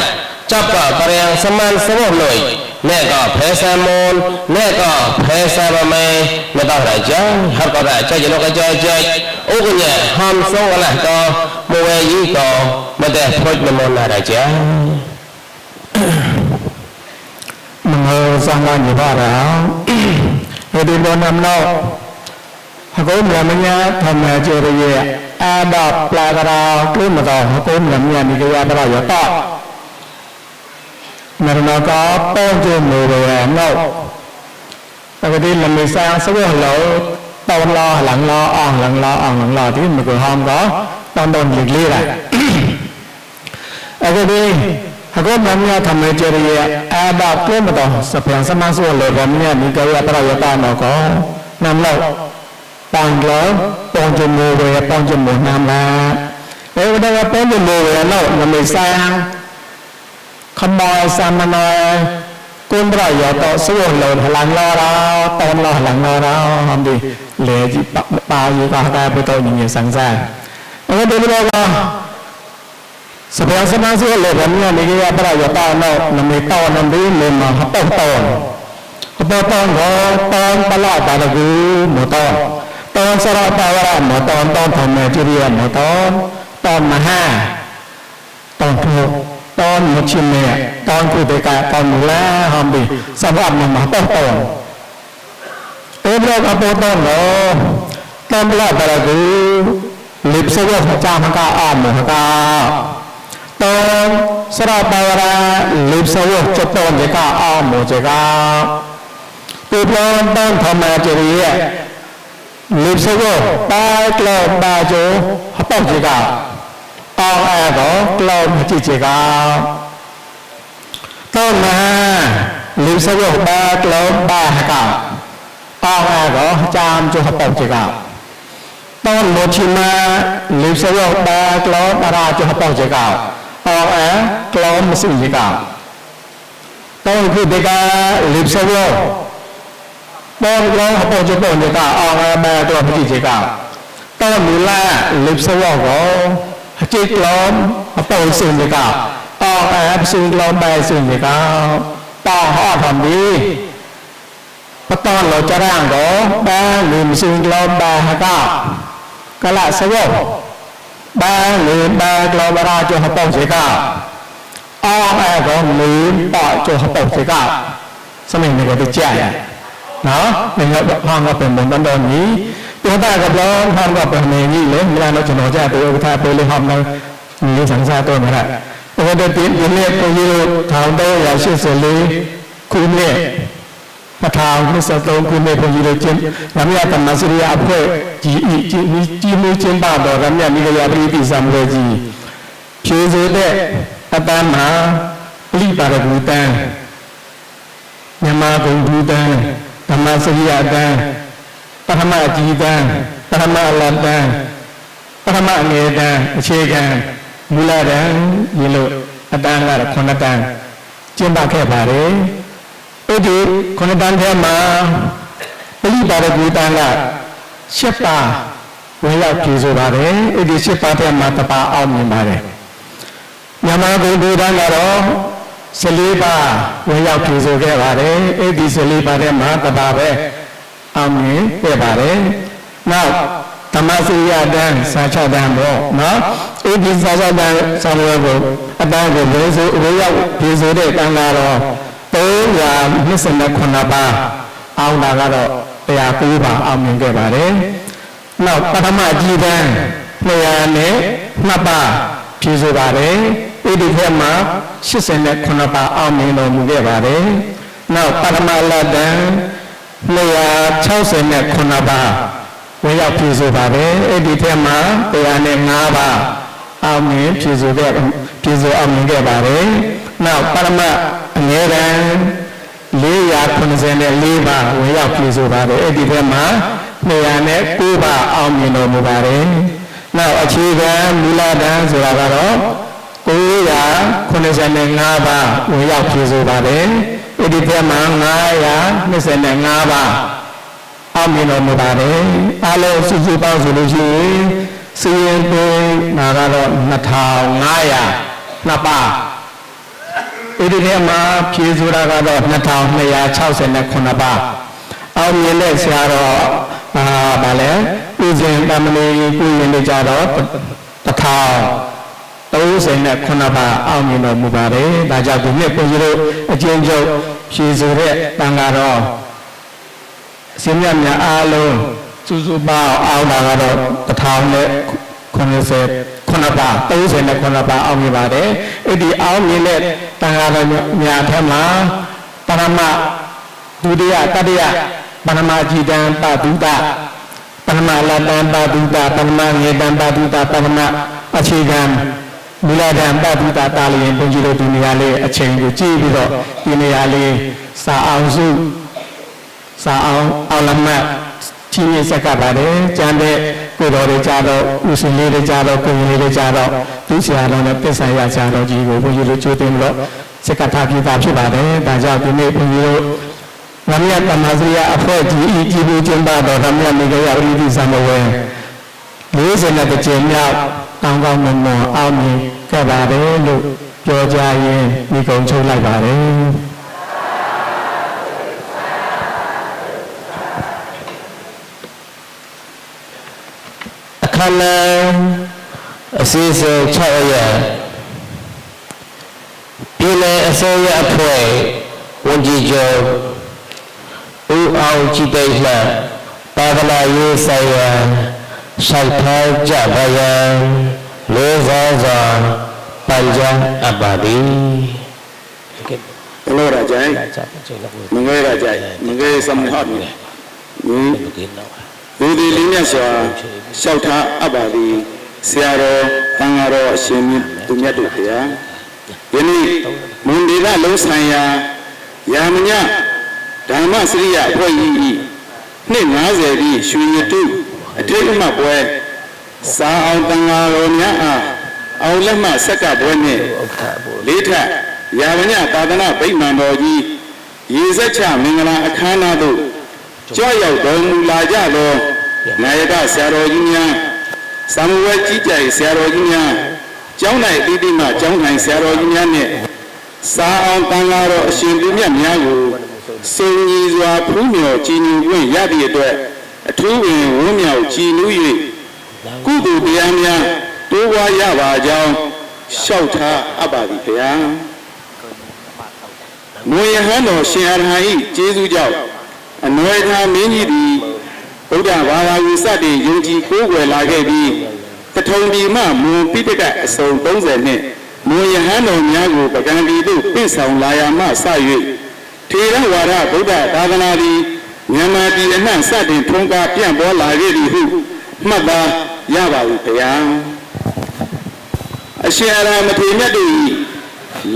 จับปะปะยังสมันสมหน่อยแน่ก็เพศมนแน่ก็เพศบะเมไม่ต้องได้จ้าฮักก็ได้ใจจะลงใจใจโอ้กุญแจห้ามส่งอะไรก็มวยยี่ก็ไม่ได้พูดไม่มนอะไรจ้า မ โมสังฆนิพาระเอติโลนำนอกฮะโกมละมญาธรรมเจริยอาดาปลากราคลื่นมาต่อฮะโกมละมญานิกยาปรายตะมรณกาป้องจุโมเวโนปกติละมีสร้างสวะเหลาตอนรอหลังรออ่องหลังรออ่องหลังรอที่มันก็หอมก็ตอนโดนหลีกลี่แหละไอ้ก็ดีฮะก็มันเนี่ยทำให้เจริญอาบาเพื่อมาต่อสเปียงสมาสุเลยแบบนี้มีกายปรายตาเนาะก็นำเราปังแล้วปองจมูกเวปองจมูกนำละเอ้ได้ว่าปองจมูกเวเนาะมันไม่สร้างขโมยสามนอยกุนปรายตาสุเลยหลังรอเราตอนรอหลังรอเราทำดีเหลือจีปาอยู่ก็หาไปตัวนี้อย่างสังสารเอ้ได้บอกว่าสเปียงสมาสุเลยแบบนี้มีกายปรายตาเนาะมันไม่ตอนนั้นดีเลยมาหับตอนก็ตอนปลาตาตะกูหมดตอนสระตาวระหมดตอนธรรมจริยหมดตอนมหาตอนทุกตอนมุชิเมตอนกุติกาตอนมุลาหอมดีสำหรับมันมาตอนเอ็มเราก็ตอนเนาะตอนปลาตาตะกูลิบเสวะจามกาอ่านหมดกาตอนสระตาวระลิบเสวะจะตอนจะกาอ่านหมดจะกาตัวปลอมต้องทำมาเจริญลิบสกุลตายกลอบตาโจฮับปจิกาออกแอร์ก็กลอบจิจิกาต้นมาลิบสกุลตายกลอบบาฮกาออกแอร์ก็จามโจฮับปจิกาต้นโมชิมาลิบสกุลตายกลอบบาราโจฮับปจิกาออกแอร์กลอบมสิจิกาต้นคือเด็กลิบสกุลตอนเราพอจะบอกเนี่ยก็เอาแม่ตัวพิจิกาตอนนี้แหละลิบสวอก็จิกล้อมปอยสิ่งเนี่ยก็เอาแอบสิ่งล้อมใบสิ่งเนี่ยก็ต่อห่อทำดีพอตอนเราจะร่างก็แบ้ลืมสิ่งล้อมใบฮะก็ละสวอแบ้ลืมใบล้อมราจหับปอยก็เอาแอบก็ลืมปอยจหับปอยก็สมัยนี้ก็ได้แจ้เนาะในเรื่องห้องก็เป็นเหมือนตอนนี้ตัวตากับร้องห้องก็เป็นอย่างนี้เลยเวลาเราจะหน่อจ้าตัวท่าไปเลยห้องเรามีสังสารตัวมาละตัวเด็กติดเล็กตัวยืดทางโตอยากเชื่อเสียเลยคุณเนี่ยมาทางมิสเตอร์คุณเนี่ยพอยืดเจนน้ำยาธรรมะสิริยาเพื่อจีมือเจนบ้าดอกน้ำยามีกระยาปริติสามเลยจีเชื่อเสียได้อาตามหาปริปารกุตังยามากุกุตังธรรมะสริยะตังปฐมจีตังปฐมลัตตังปฐมเงตังเชกันมูลตังยิโลอตังละขณตังจินบะแค่บาเรอุดิขณตังแท้มาปริบารกุตังละ10ပါဝင်ရောက်ကြည့်ဆိုပါတယ်อุดิ10ပါแท้มาတပါအောင်မြင်ပါတယ်ညမဂုဏ်ဒုဒန်းကတော့14ပါဝင်ရောက်ကြည့်ဆိုခဲ့ပါတယ်အဲ့ဒီ14ပါထဲမှာတပါပဲအောင်မြင်ခဲ့ပါတယ်နောက်ဓမ္မစရိယတန်းစာ6တန်းပေါ့နော်အဲ့ဒီစာ6တန်းစာဝဲကိုအတန်းကိုဘယ်ဆိုဝေရောက်ကြည့်ဆိုတဲ့တန်းကတော့329ပါအောင်တာကတော့109ပါအောင်မြင်ခဲ့ပါတယ်နောက်ပထမကြီးတန်း202ပါကြည့်ဆိုပါတယ်အဲ့ဒီထဲမှာ89ပါအောင်မြင်တော်မူခဲ့ပါတယ်။နောက်ပထမလတ္တန်269ပါဝင်ရောက်ပြည့်စုံပါတယ်။အဲ့ဒီထဲမှာ105ပါအောင်မြင်ပြည့်စုံအောင်မြင်ခဲ့ပါတယ်။နောက်ပရမအငယ်တန်း494ပါဝင်ရောက်ပြည့်စုံပါတယ်။အဲ့ဒီထဲမှာ209ပါအောင်မြင်တော်မူပါတယ်။နောက်အခြေခံမူလတန်းဆိုတာကတော့995ပါဝင်ရောက်ပြည့်စုံပါတယ်။အဲ့ဒီထဲမှာ925ပါအောင်မြင်တော်မူပါတယ်။အားလုံးစုစုပေါင်းဆိုလို့ရှိရင်စီရင်ပေးမှာကတော့2500ပါ။အဲ့ဒီထဲမှာပြည့်စုံတာကတော့2269ပါ။အောင်မြင်တဲ့ဆရာတော်ဗာလဲဥစဉ်တမဏေကုရင်တွေကြတော့1039ပါအောင်မြင်တော်မူပါတယ်။ဒါကြောင့်ဒီနေ့ဘုန်းကြီးတို့အကျဉ်းချုပ် ဖြေဆိုတဲ့တန်ဃာတော်အရှင်မြတ်များအားလုံးစုစုပေါင်းအောင်တာကတော့1089ပါ39ပါအောင်မြင်ပါတယ်အဲ့ဒီအောင်မြင်တဲ့တန်ဃာတော်များထက်မှာပရမဒုတိယတတိယပရမကြည်တံပတုတပရမလတံပတုတပရမငေတံပတုတပရမအခြေခံမူလတံပတုတတာလျင်ဘုန်းကြီးတို့ဒီနေရာလေးအချိန်ကိုကြည့်ပြီးတော့ဒီနေရာလေးစာအောင်စုစာအောင်လမတ်ချင်းချင်းဆက်ကပါတယ်ကျန်တဲ့ကိုတော်တွေကြတော့ဥစဉ်လေးတွေကြတော့ကိုရင်လေးတွေကြတော့သူဆရာတော်နဲ့ပြည့်ဆိုင်ရကြတော့ကြီးကိုဘုန်းကြီးတို့ကြိုးတင်လို့စက်ကထားပြတာဖြစ်ပါတယ်ဒါကြောင့်ဒီနေ့ဘုန်းကြီးတို့ရမယတမစရိယအဖွဲ့ကြီးဤကြည်ဘူးကျင်းပတော်ရမယမေဃယဝိသီသံဝဲ40ကြိမ်မြောက်တောင်းကောင်းမွန်မွန်အောင်မြင်ခဲ့ပါတယ်လို့ပြောကြရင်ဒီကုံချုပ်လိုက်ပါတယ်အခမ်းအနားအစီအစဉ်6ရက်ပြည်내အစိုးရအဖွဲ့ဝန်ကြီးချုပ်ဦးအောင်ကြည်သိမ်းမှသာသနာရေးဆိုင်ရာစိုက်ထားကြပါရန်လေးစားစွာပန်ကြားအပ်ပါသည်ဘလို့ရကြိုင်မငယ်ရကြိုင်မငယ်စမဟတ်ဒီဒီလေးမြတ်စွာလျှောက်ထားအပ်ပါသည်ဆရာတော်တန်ဃာတော်အရှင်သူမြတ်တို့ခင်ဗျာယနေ့မွန်ဒေသလုံးဆိုင်ရာယာမညဓမ္မစရိယအဖွဲ့ကြီးနှစ်50ပြည့်ရွှေရတုအထိတ်အမှတ်ပွဲစာအောင်တန်ဃာတော်များအားအောင်လက်မှဆက်ကပွဲနှင့်လေးထပ်ယာမညသာသနာဗိမာန်တော်ကြီးရေစက်ချမင်္ဂလာအခမ်းအနားသို့ကြွရောက်တော်မူလာကြသောနာယကဆရာတော်ကြီးများသံဝဲကြီးကြိုင်ဆရာတော်ကြီးများကျောင်း၌တည်တည်မှကျောင်းထိုင်ဆရာတော်ကြီးများနှင့်စာအောင်တန်ဃာတော်အရှင်သူမြတ်များကိုစုံညီစွာဖူးမြော်ကြည်ညိုခွင့်ရသည့်အတွက်အထူးပင်ဝန်းမြောက်ကြည်နူး၍ကုသိုလ်တရားများတိုးပွားရပါကြောင်းလျှောက်ထားအပ်ပါသည်ဗျာမွေရဟန်းတော်ရှင်အရဟံ၏ကျေးဇူးကြောင့်အနွယ်ထာမင်းကြီးသည်ဗုဒ္ဓဘာသာကိုစတင်ယုံကြည်ကိုးကွယ်လာခဲ့ပြီးပထုံဒီမှမွန်ပိဋကအစုံ30နှစ်မွေရဟန်းတော်များကိုပကံဒီသို့ပြင့်ဆောင်လာရမှစ၍ထေရဝါဒဗုဒ္ဓသာသနာသည်မြန်မာပြည်အနှံ့စတင်ထွန်းကားပြန့်ပေါ်လာခဲ့သည်ဟုမှတ်သားရပါဘူးဗျာအရှင်အရဟံမထေရမြတ်တို့၏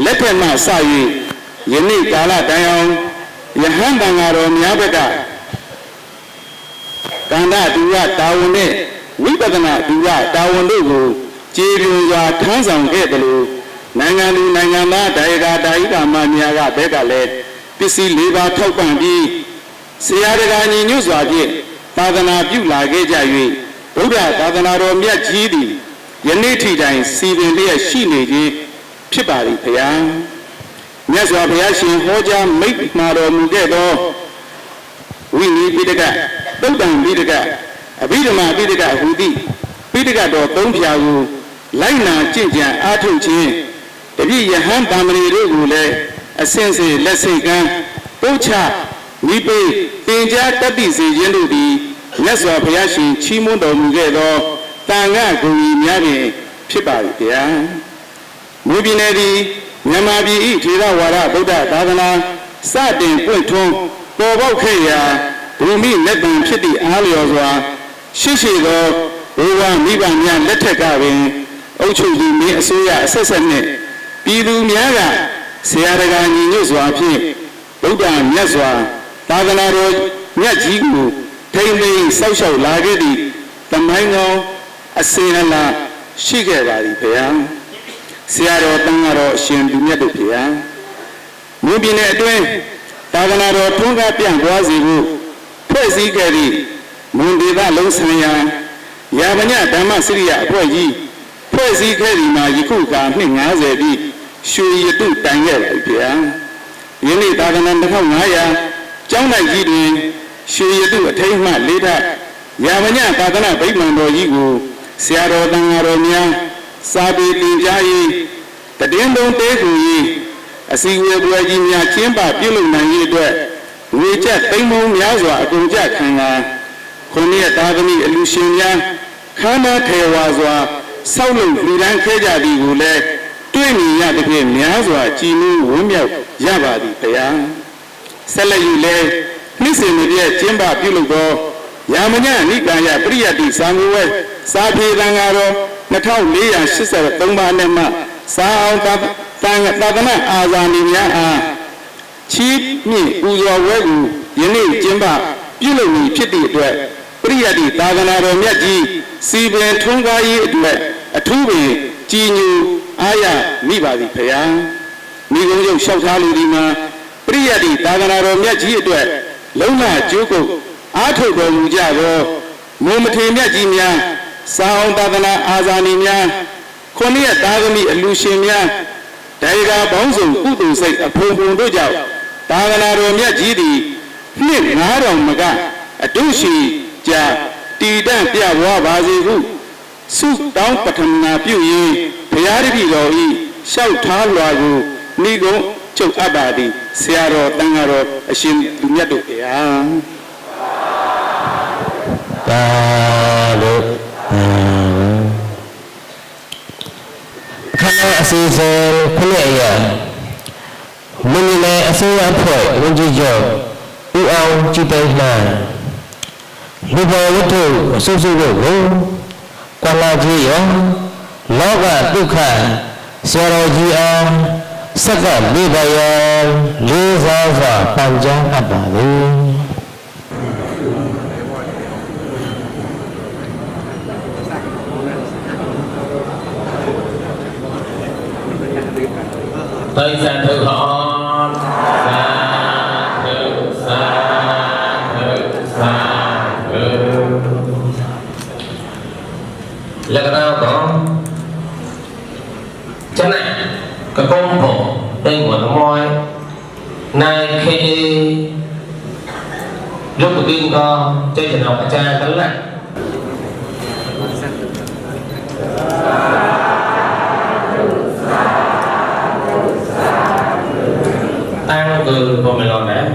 လက်ထက်မှစ၍ယနေ့ကာလတိုင်အောင်ယဟန်တန်ဃာတော်များဘက်ကကန္တတူရတာဝန်နဲ့ဝိပဿနာတူရတာဝန်တို့ကိုကျေပြွန်စွာထမ်းဆောင်ခဲ့တယ်လို့နိုင်ငံသူနိုင်ငံသားဒါယကာဒါယိကာမများကဘက်ကလည်းပစ္စည်း၄ပါးထောက်ပံ့ပြီးဆရာတော်ညီညွတ်စွာဖြင့်သာသနာပြုလာခဲ့ကြ၍ဗုဒ္ဓသာသနာတော်မြတ်ကြီးသည်ယနေ့ထိတိုင်စီပင်လျက်ရှိနေခြင်းဖြစ်ပါသည်ဗျာမြတ်စွာဘုရားရှင်ဟောကြားမိန့်မှာတော်မူခဲ့သောဝိနည်းပိဋကသုတ်တံပိဋကအဘိဓမ္မာပိဋကဟူသည့်ပိဋကတော်၃ဖြာကိုလိုက်နာကျင့်ကြံအားထုတ်ခြင်းတပည့်ယဟန်ဗာမဏေတို့ကိုလည်းအစဉ်စဉ်လက်စိတ်ကမ်းပုတ်ချမိပေသင်ကြားတတ်သိစေခြင်းတို့သည်မြတ်စွာဘုရားရှင်ချီးမွမ်းတော်မူခဲ့သောတန်ခါဂုဏ်ကြီးများပင်ဖြစ်ပါ၏ဗျာမွေပြည်နယ်သည်မြန်မာပြည်၏ထေရဝါဒဗုဒ္ဓသာသနာစတင်ပွင့်ထွန်းပေါ်ပေါက်ခဲ့ရာဘူမိလက်ပံဖြစ်သည့်အားလျော်စွာရှိရှိသောဘုရားမိဘများလက်ထက်ကပင်အုပ်ချုပ်သူမင်းအစိုးရအဆက်ဆက်နှင့်ပြည်သူများကဆရာတော်ညီညွတ်စွာဖြင့်ဗုဒ္ဓမြတ်စွာသာသနာတော်မြတ်ကြီးကိုထိမ့်သိမ်းဆောက်ရှောက်လာခဲ့သည့်သမိုင်းကောင်းအစဉ်အလာရှိခဲ့ပါသည်ဗျာဆရာတော်တန်ဃာတော်အရှင်သူမြတ်တို့ဗျာမြင်းပြည်နယ်အတွင်းသာသနာတော်ထွန်းကားပြန့်ပွားစေဖို့ဖွဲ့စည်းခဲ့သည့်မွန်ဒေသလုံးဆိုင်ရာယာမညဓမ္မစရိယအဖွဲ့ကြီးဖွဲ့စည်းခဲ့ဒီမှာယခုကနှစ်50ပြည့်ရွှေရတုတိုင်ခဲ့ပါဗျာယနေ့သာသနာ2500ကျောင်းတိုက်ကြီးတွင်ရွှေရတုအထိမ်းအမှတ်၄ထပ်ယာမညသာသနာဗိမာန်တော်ကြီးကိုဆရာတော်တန်ဃာတော်များစာပေသင်ကြားရေးတည်င်းလုံးတဲကူရေးအ အစီအဝေးပွဲကြီးများကျင်းပပြုလုပ်နိုင်ရေးအတွက်ငွေကျပ်သိန်းပေါင်းများစွာအကုန်ကျခံလာခုနှစ်ရက်သားသမီးအလူရှင်များခမ်းနားထေဝါစွာဆောက်လုပ်လူဒန်းခဲ့ကြသည်ကိုလည်းတွေ့မြင်ရသဖြင့်များစွာကြည်နူးဝန်းမြောက်ရပါသည်ဗျာဆက်လက်ယူလဲနှစ်စဉ်မပြည့်ကျင်းပပြုလုပ်သောယာမညနိကာယပရိယတ္တိစာမေးပွဲစာပေသံဃာတော်2483ပါးနဲ့မှစာအောင်သာသနာအာဇာနည်များအားချီးမြှင့်ပူဇော်ပွဲကိုယနေ့ကျင်းပပြုလုပ်မည်ဖြစ်သည့်အတွက်ပရိယတ္တိသာသနာတော်မြတ်ကြီးစီပင်ထွန်းကားရေးအတွက်အထူးပင်ကြည်ညိုအားရမိပါသည်ဖေယံမိဂုံရုပ်လျှောက်ထားလူဒီမှာပရိယတ္တိသာသနာတော်မြတ်ကြီးအတွက်လုံးဝကျိုးကုန်အားထုတ်တော်မူကြသောမုံမထေမြတ်ကြီးများစာအောင်သာသနာအာဇာနည်များခုနှစ်ရက်သားသမီးအလူရှင်များဒါယကာပေါင်းစုံကုသိုလ်စိတ်အဖုံဖုံတို့ကြောင့်သာသနာတော်မြတ်ကြီးသည်နှစ်9000မကအတုရှိကြာတည်တံ့ပြဘွားပါစေဟုဆုတောင်းပထနာပြု၍ဘုရားတပည့်တော်ဤလျှောက်ထားလွာကိုမိကုံချုပ်အပ်ပါသည်ဆရာတော်တန်ဃာတော်အရှင်သူမြတ်တို့ဗျာပါလို့ခဏအစီအစဉ်ခဏအရာမင်းလည်းအစိုးရဖွဲ့ဝန်ကြီးချုပ်ဦးအောင်ကြည်ပိန်းလှလူပေါ်ဝတ္ထုအစိုးစုတို့ကိုကွာလာကြီးရောလောကဒုက္ခဆရာတော်ကြီးအောင်စက္ကမိဘယောလေးစားစွာပန်ကြားအပ်ပါလေTây San Thư Họ Sa Thư Sa Thư Sa Thư Là cái nào có chân này cái công phổ tên của nó môi này khi lúc đầu tiên có chơi trận học cha cái này tăng cường của mình làm đấy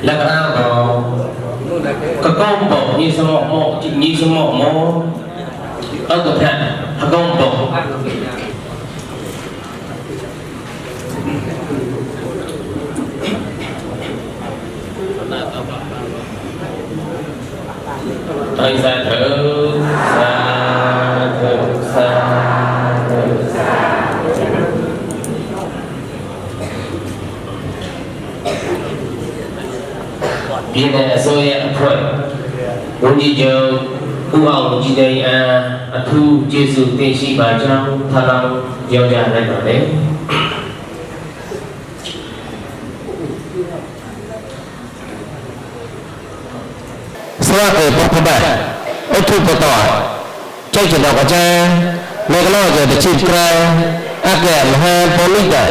là cái nào có công bộ như sao mộ như sao mộ ở cực hạn công bộ Tây Sa Thư Sa Thư Sa Vì này tôi phải muốn đi chờ u ông chỉ đây thu chia sẻ tiền sĩ bà trong thà lòng giàu già này ở đấy Sera ke perbuatan itu betul. Cai kita baca mereka jadi cipta agar mahal politik,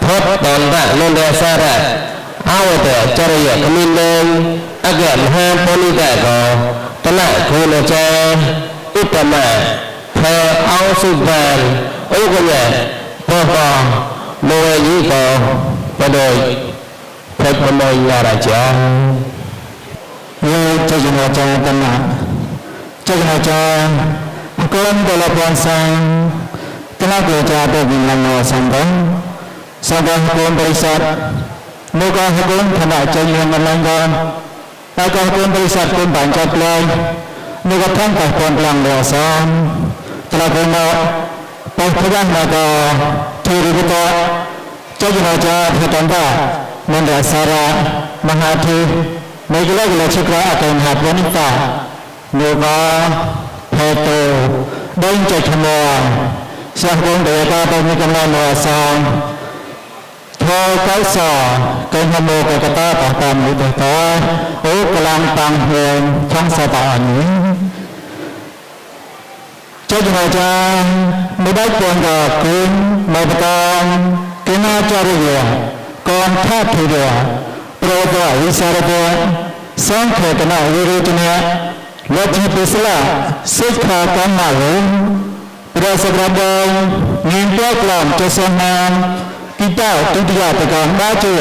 hot tanda nunda syarat, awal cari keminan agar mahal politik kau telah kunoja utama, awsuban, orangnya bahwa mulai kau padai perpemai raja. Yo cakap macam tenang, cakap macam kon dalam puasa, tenang kerja tu bilang sambung kon berisat, muka kon hendak jadi melanggar, agak kon berisat kon banyak lagi, muka tangkap kon pelang biasa, telah kon perpegang maka ciri kita, cakap macam petanda, mendasara, menghati. Megala cakra akan wanita Nova Peto dan Cakmua Sahbong Dayata Pemikiran Nuasan Tho Kaisa Kenhamu Kata Tahtam Lidata O Kelang Panghen Thang Sataan Cakra Mudah Kuangga Kun Mabatan Kena Cariya Kon Thatiya Proba Wisarada Sankhetana Virutina Lajhi Pisla Sikha Kamalu Pada sekradang ngimpi kelam kesenam kita tidak tegang baca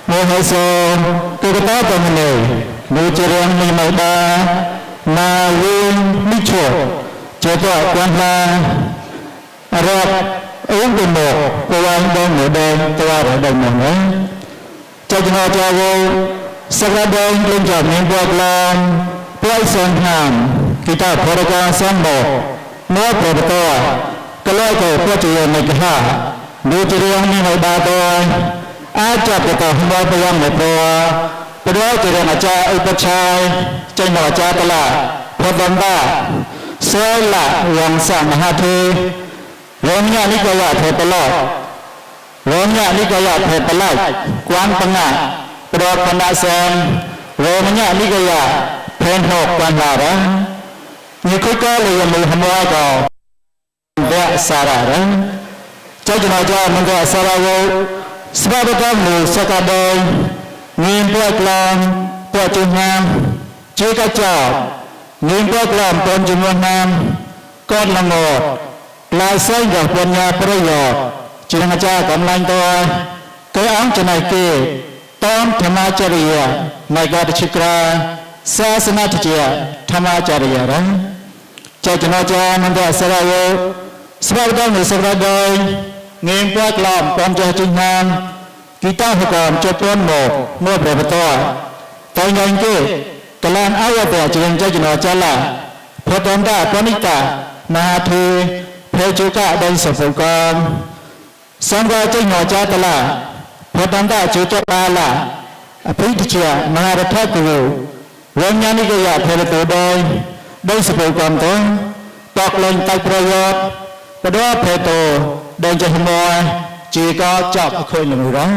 mohaiso kita pemenai nucirian lima mawin micho coba kuanla Arab ứng một cô anh đang ở đây tôi ở đây mà nói cho chúng ta vô sau đây lên chọn những việc làm quay sang hàng kita pergi sambo nó pergi kalau kau pergi negara nuciri yang ni ada tu aja kita semua yang berdoa berdoa jadi aja upacai jadi aja telah pertanda sela yang sama hati Romnya ni gaya terpelak, Romnya ni gaya terpelak, kuan tengah, pedok pendasan, Romnya ni gaya penhok kuan lara, ni kita lihat mulhamwa kau, dia sarah, jadi macam mereka sarah sebab kamu sekadar ngimpiak lam, percuma, jika jauh, ngimpiak lam penjualan, kau langor. ลายเส้นกับปัญญาประโยชน์จึงอาจารย์กำลังตัวเคยอ้างจะในเกศต้อมธรรมจริยาในการชิกราศาสนาทิจยธรรมจริยาใจจนาจารย์มันได้สลายสบายต้องมีสบายโดยเงียบปากลอมปอมใจจึงงานกีตาร์ก่อนจะป้อนหมกเมื่อประตัวแต่ยังเกศกำลังอายแต่จึงใจจนาจารย์ละพอตอนได้ปณิกามหาเทเพจุกะได้สมบูรณ์สังฆเจ้าหน้าจ้าตละพอตันตาจุตตาละอภิธิจามหารัฐกุรุวิญญาณิกยาเพลตัวได้สมบูรณ์ตัวตอกลงใต้ประโยชน์ประดอเพโตได้จะขโมยจีก็จับเคยหนึ่งร้อง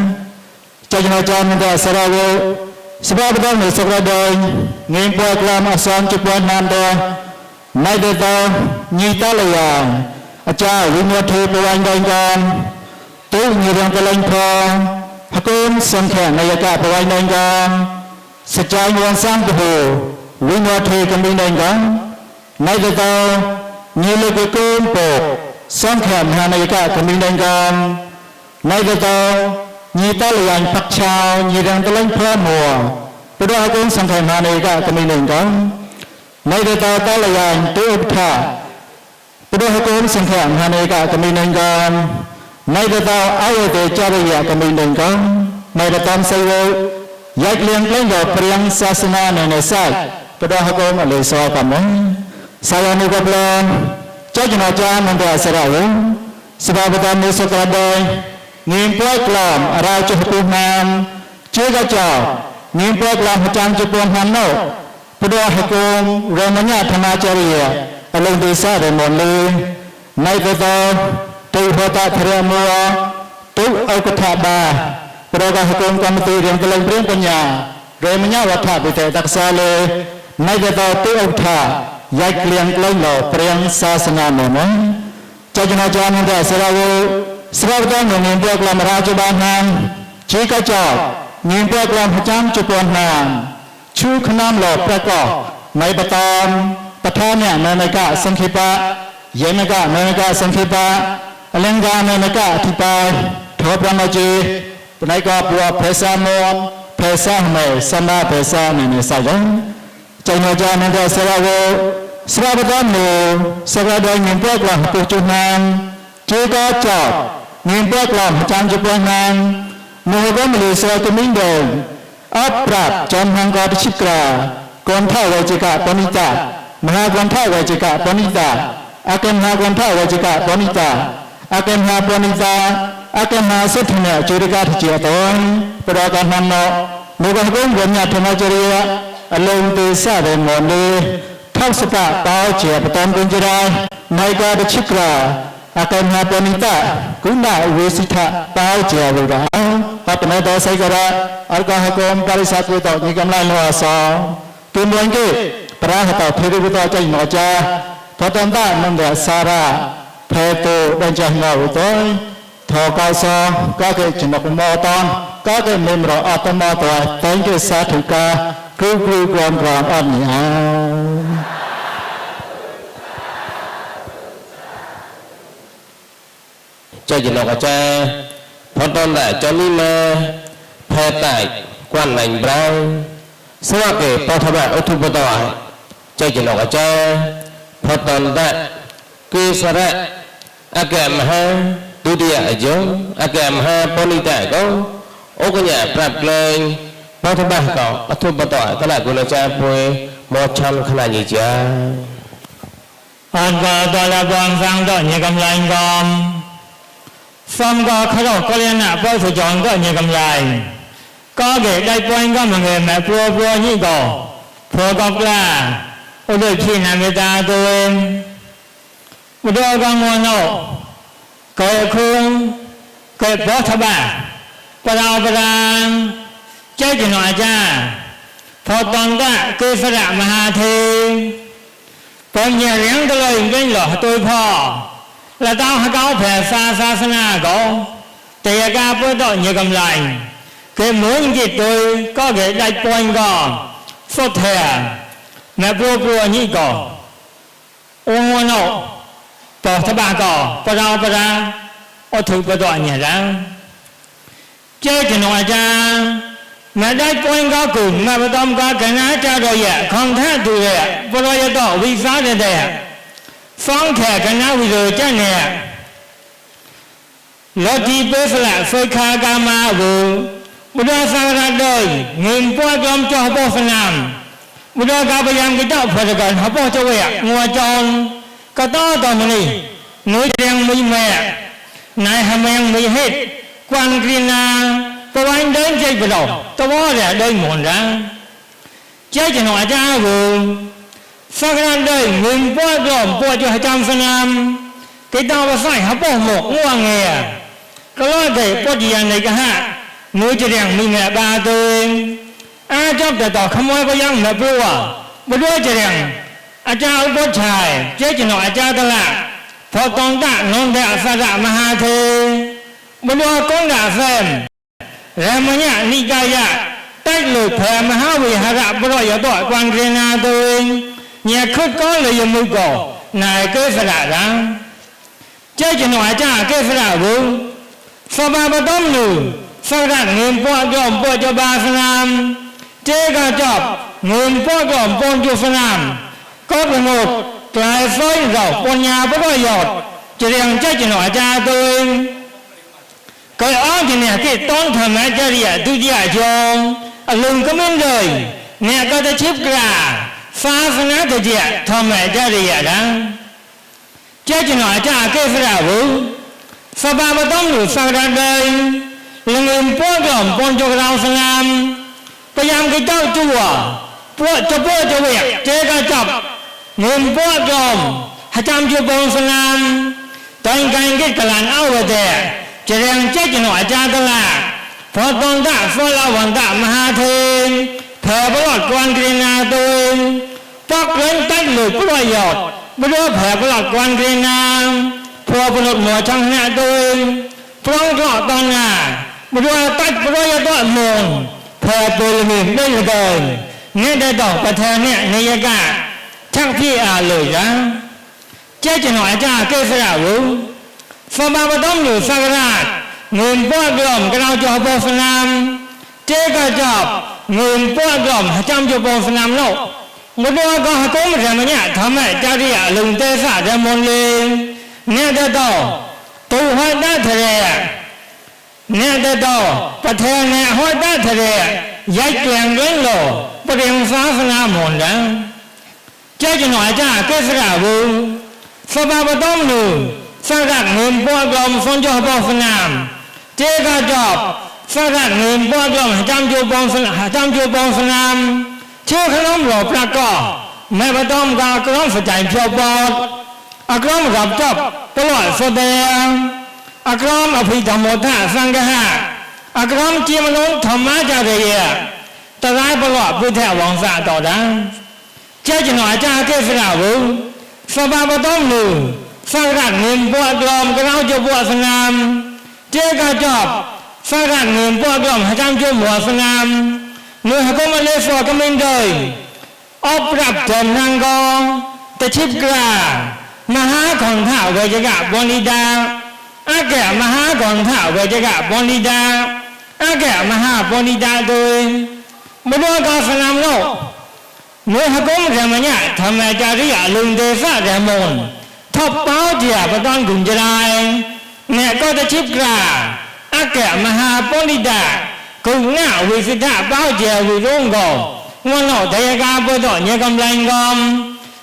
เจ้าหน้าจ้ามันได้สระวสภาพต้องมีสระเดินเงินปล่อยกลามอสานจุปวนนามตัวไม่ได้ตัวยีตาเลยอย่างอาจารย์วิญญาณเทพวันใดกันตู้มีเรื่องกระเลงพอฮักกุนสังเกตในอากาศวันใดกันสัจจ์วันสร้างตัววิญญาณเทพกันเป็นใดกันในตัวมีเรื่องกุนปกสังเกตในอากาศกันเป็นใดกันในตัวมีตาเลียนพักชาวมีเรื่องกระเลงพอมัวไปดูฮักกุนสังเกตในอากาศกันเป็นใดกันในตัวตาเลียนตู้อุปถาประเดี๋ยวคนสังเกตหาในกากมีหนึ่งกันในเรื่องเอาไว้แต่จริยากมีหนึ่งกันในเรื่องสิ่งยักเลี้ยงเลี้ยงกับเปลี่ยนศาสนาในสายประเดี๋ยวคนมาเลยสอบกันมั้งสายนี้ก็เปลี่ยนเจ้าหน้าที่มันได้สระวสบายประการนี้สุดท้ายเงินปล่อยกลามอะไรจะพูดนานเชื่อกระจอกเงินปล่อยกลามจำจะปนหันโนประเดี๋ยวคนเรื่องนี้ธรรมจริยาอารมณ์ดีสาเรื่องหมดเลยในตัวตัวหัวตาเทเรมัวตัวเอากระถาบาเราก็ให้กรมกรรมตีเรียนกำลังเปลี่ยนปัญญาเรื่องนี้วัฏฏะไปแต่ตักษาเลยในตัวตัวเอาถายักเลี้ยงกล้องหล่อเปลี่ยนศาสนาเหมือนนั้นเจ้าหน้าที่มันได้สระวสระวต้องเงินเพื่อกลามราชบาลนั้นชี้กระจอกเงินเพื่อกลามพระจันทร์จุปนนามชูขนามหล่อประกอบในปตามปทานเนี่ยในกะสังคีปะเยนกะในกะสังคีปะอลังกาในกะทิปาทบรมจีในกะปัวเพศามอนเพศาเมสัมมาเพศาในสายงใจโนจานันทสระวสระบดามูสระดอยเงินเปล่าปุจุนันจีกะจอบเงินเปล่าจันจุปนันมูฮบมลิสระตุมิงเดนอัปราบจอมหังกอดชิกรากอนท่าเวจิกะปณิตามหากรรมท่าเวจิกะปณิตาอาการมหากรรมท่าเวจิกะปณิตาอาการมหาปณิตาอาการมหาสุทธิเนจุริกาทิจิตอนปราการนันโนมุขกุมวิญญาณธรรมจริยาอารมณ์ตีสาเรมอนดีทัศกะปาเจียปตอนกุญจราในการดิชิกราอาการมหาปณิตากุณาเวสิทะปาเจียวิราปัตตนาดาไซกระอัลกาฮกุมปาริสัตวิโตนิกำลังโนอาสาตุนวันกีปราหตาเทริบุตรใจหนอจาพอตอนได้มันเดือดสาระเพตุเป็นใจหนออุตยทอกาสอก็เกิดจินตมอตอนก็เกิดเมมรออัตมาตัวแต่งเกิดสาธุกาคือกรามอันนี้ ใจจะนอกใจพอตอนแต่จอนี่มาแพ้ไต่กวนไหลบรังสวัสดิ์ปฐมอุทุปตอยใจจะนอกใจพอตอนแต่กุศลอาแกมหาตุติยะจงอาแกมหาปณิตะก็โอกญะปรับเลยปฐมก็อุทุปตอยตลาดกุลจาปุยมอชันขนาดนี้จ้าอันก็ตัวละบางสังก็เนี่ยกำไรกอมซ้ำก็ขรอกก็เรียนน่ะพอสุจรก็เนี่ยกำไรก็เกิดได้ปอยก็มันเงินแม่ปัวนี่ก็พอก็กล้าอุดมที่นามิตาตัวเองอุดมกังวลโนเกิดคุ้งเกิดพอทบะปราปรางเจ้าจินอาจารย์พอตอนก็คือสระมหาเทเป็นอย่างเลี้ยงตัวเลยเป็นหล่อตัวพ่อแล้วต้องให้เขาแผ่ศาสนาก็แต่การพูดต่อเนี่ยกำไรคือเหมือนจิตตัวก็เกิดได้ปอยก็สุดแท้แม่ปัวนี่ก็องค์โนต่อทบาก็ปราอุทุปต่อเนี่ยนะเจ้าจินอาจารย์แม่ได้ปอยก็กลุ่มแม่ประตอมก็คณะเจ้าโดยของท่าดูเลยปรยต่อวิสาเดฟังแขกคณะวิโรจน์เนี่ยลทีเปสละสวยคากามาบุบุตรสังกัดโดยเงินพวกจอมจ่อปอสนามบุตรกาพยายามกิจพลกันฮับปอเจวิะงัวจรก็ต่อมันนี่หนูยังมีแม่นายทำยังมีเหตุกวนกรีนาประวันเดินใจไปดอกตัวเนี่ยเดินหมุนนะเจ้าจะหน่อยจ้าบุสักนั้นได้เงินปวดร้อนปวดจะจำสนามกิจวัตรใส่ฮับปอหมกง่วงเงียก็เลยได้ปวดยันในกะฮะหนูจะเรียงมีแม่บาตัวเองอาจารย์แต่ต่อขโมยก็ยังไม่รู้ว่าไม่รู้จะเรียงอาจารย์อุปชัยเจ้าจะหน่อยอาจารย์ตละพอตองตะน้องแต่สระมหาเทไม่รู้ก้องด่าแฟมแล้วมันเนี่ยนิกายะใต้หลุดแผ่มหาวิหารปรอยต่อกวนเรียนาตัวเองเนี่ยคือก็เลยยังไม่ก่อนายเกิดสระรังเจ้าจะหน่อยจ้าเกิดสระบุสบายประต้มหนูสระเงินปวดยอมปวดจะบาสนามเจ้าก็จบเงินปวดยอมปนจุสนามก็เป็นหมดกลายซอยเราปัญญาประโยชน์จะเรียงเจ้าจะหน่อยจ้าตัวเองก็อ้อมที่เนี่ยที่ต้นทำให้เจริญดุจยาจงลุงก็ไม่เลยเนี่ยก็จะชิบกระศาสนาตัวเดียทำให้เจริญนะเจ้าจะหน่อยจ้าเกิดสระบุสบายมาต้องอยู่สักระเดินลืมพวกยอมปนจุกเราสนามพยายามกิจเจ้าจั่วพวกจะเวียกเจ้าก็จับเงินพวกยอมให้จำจุปงสนามตอนการกิจกลั่นเอาไว้แต่จะเรียงเจ้าจะหน่อยจ้าตละพอตอนตะฟ้าละวันตะมหาเทนแผ่ประวัติกวนกรีนาตัวปักเล่นตั้งหลุดประโยชน์ไม่รู้แผ่ประวัติกวนกรีนาพอผลหมวช่างหน้าตัวพร้อมก็ตอนหน้าไม่รู้ตั้งประโยชน์ตัวมงแผ่ตัวมีได้เลยเนี่ยได้ดอกประเทศเนี่ยในยากาช่างพี่เลยนะเจ้าจะหน่อยจ้าเกิดสระบุสบายประต้มอยู่สักราชเงินปวดยอมกระเราจะปสนามเจ้าก็จบเงินปวดยอมจำจะปสนามโลกมุดก็หาก้มแต่มันเนี่ยทำให้เจ้าที่ลุงเตสาจะมนเลยเนี่ยได้ต่อตัวหัวได้ทะเลเนี่ยได้ต่อประเทศเนี่ยหัวได้ทะเลยัยเกลียงเลี้ยงโลประเดี๋ยวศาสนามนดังเจ้าจะหน่อยจ้าเกิดสระบุสบายประต้มหนูสักเงินปวดยอมสนใจปสนามเจ้าก็จบสักเงินปวดยอมจำจุปงสนามจำจุปงสนามเชื่อขนมหล่อปลากอแม่ประต้มก็กระนั้นสใจเพียวปอดอักรมรับจบตลอดแสดงอักรมอภิธรรมโมทะสังฆะอักรมจีมนุษย์ธรรมะจริยะตรายประวัติพุทธวังสะต่อดังเจ้าจะหน่อยจ้าเกศราบุสบายประต้มหนูสักเงินปวดยอมกระเราจะปวดสนามเจ้าก็จบสักเงินปวดยอมจำจุหัวสนามเนื้อก็มาเลสก็ไม่ได้อปรับเถินนางกองแต่ชิบกล้ามหาของข้าวโดยจะกับบริดา အကမဟာဂွန်ထဝေကြကပွန်လီတာအကမဟာပွန်လီတာတို့မတော်ကဆလမ်လို့မေဟကုံရမညာသမကြရိယလုံဒေသရမွန်ထပ်ပေါကြပတန်ဂုံကြရိုင်းနဲ့ကောတချိကရာအကမဟာပွန်လီတာဂုံငါဝိစဒပေါကြဝီလုံးကောငွန်းတော့တရားကားပေါ်တော့ညကံလိုင်းကောင်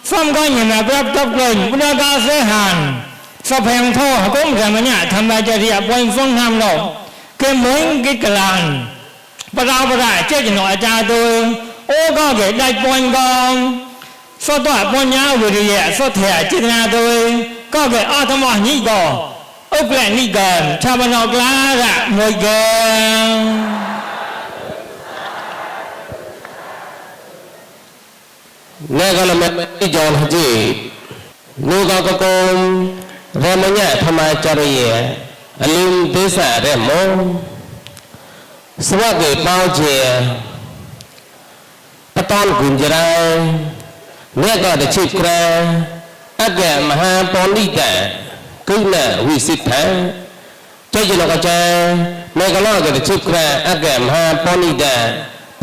some guy in a grab top line, Buddha Sehan. So Pam Thor, Home Ramania, Tamajari, Point from Hamlo, came Moing Gikalan. But our children know a jado, all go get that point gone. So that Ponya with the so here, Chitinado, go get Automa Nigo, Oakland Nigan, Chabano Glara, Moigan. နေကလည်းမကြောင်ကြည့်လူကကုံရမညထမကြရရဲ့အလင်းဒေသရဲမောစဝကေပေါင်းချေပတန်กุญจရာနေကတချိကရအကမဟာပေါလိတကုဏဝိစိတ္ထကျေကျလောကချေနေကလောကတချိကရအကမဟာပေါလိတ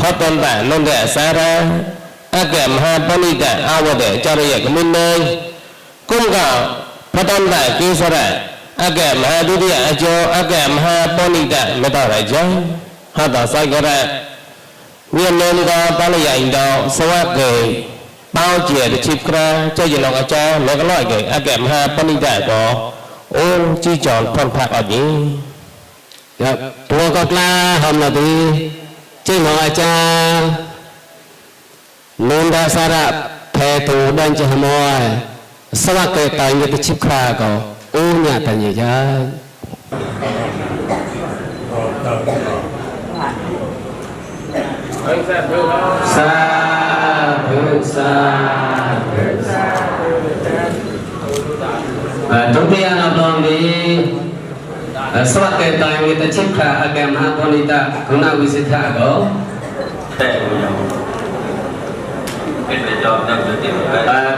ဖတ်တန်ပါလုံးတဲ့စာရာအကမဟာပဏိတအာဝဒေကြရရဲ့ကမင်းနေကုံကဖတန်တာကိစ္စရအကမဟာဒုတိယအကျော်အကမဟာပဏိတမတော်ရကြောင်းဟာတာဆိုင်ကြရမြေနေကပါလရိုင်တော်စဝကေပေါင်းကျဲတချိကရာကြည်လောကအကျော်လောကလောကေအကမဟာပဏိတတော့အိုးကြီးကြောင်ဖွန်ဖတ်အကြီးရဘောကကလာဟမ်နဒီကျင်းလောအကျော်နန္ဒာစာရဖေတူဒန်ချမောစဝကေတိုင်ရဲ့ချိခရာကောအိုးညတန်ရကြစာဘုစာဒုတိယနာတော်ဒီစဝကေတိုင်ရဲ့ချိခရာအကမဟာပဏိတဂုဏဝိစိတ္ထကောတဲ့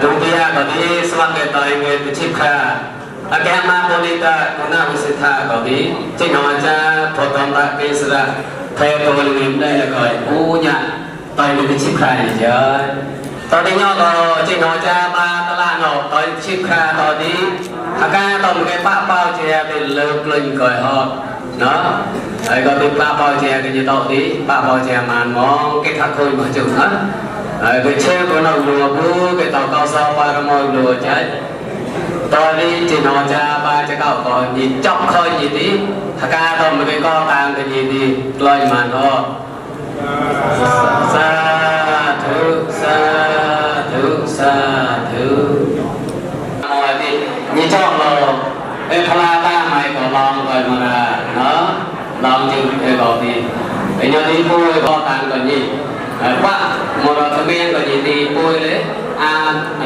ဒုတိယကတိစဝကေတိုင်ရဲ့ချိခရာအကမဟာပဏိတဂုဏဝိစိတ္ထကောဒီစိတ်နောဇာဖောတံတာကိစ္စရာဖေတောလင်းတဲ့လကောအိုးညတိုင်ရဲ့ချိခရာရကြတော်တင်ရောတော့စိတ်နောဇာပါတလာနောတိုင်ချိခရာတော်ဒီအကတော်ငယ်ပပေါချေတဲ့လေကလင်းကိုဟောနော်အဲကတိပပေါချေကညတော့ဒီပပေါချေမန်မောကိခခွင်မကျုံနော်cái chế của nó lùa bố cái tàu cao sao ba cái môi lùa chạy tôi đi chỉ nói cha ba cái cậu còn nhìn chọc khơi gì tí ca thôi một cái con tàng cái gì đi lời mà nó sa thứ rồi đi nhìn chọc rồi cái pha ta mày còn lòng rồi mà là nó lòng chừng cái gọi đi cái nhau đi vui con tàng còn gì quá một thằng bên còn gì thì vui đấy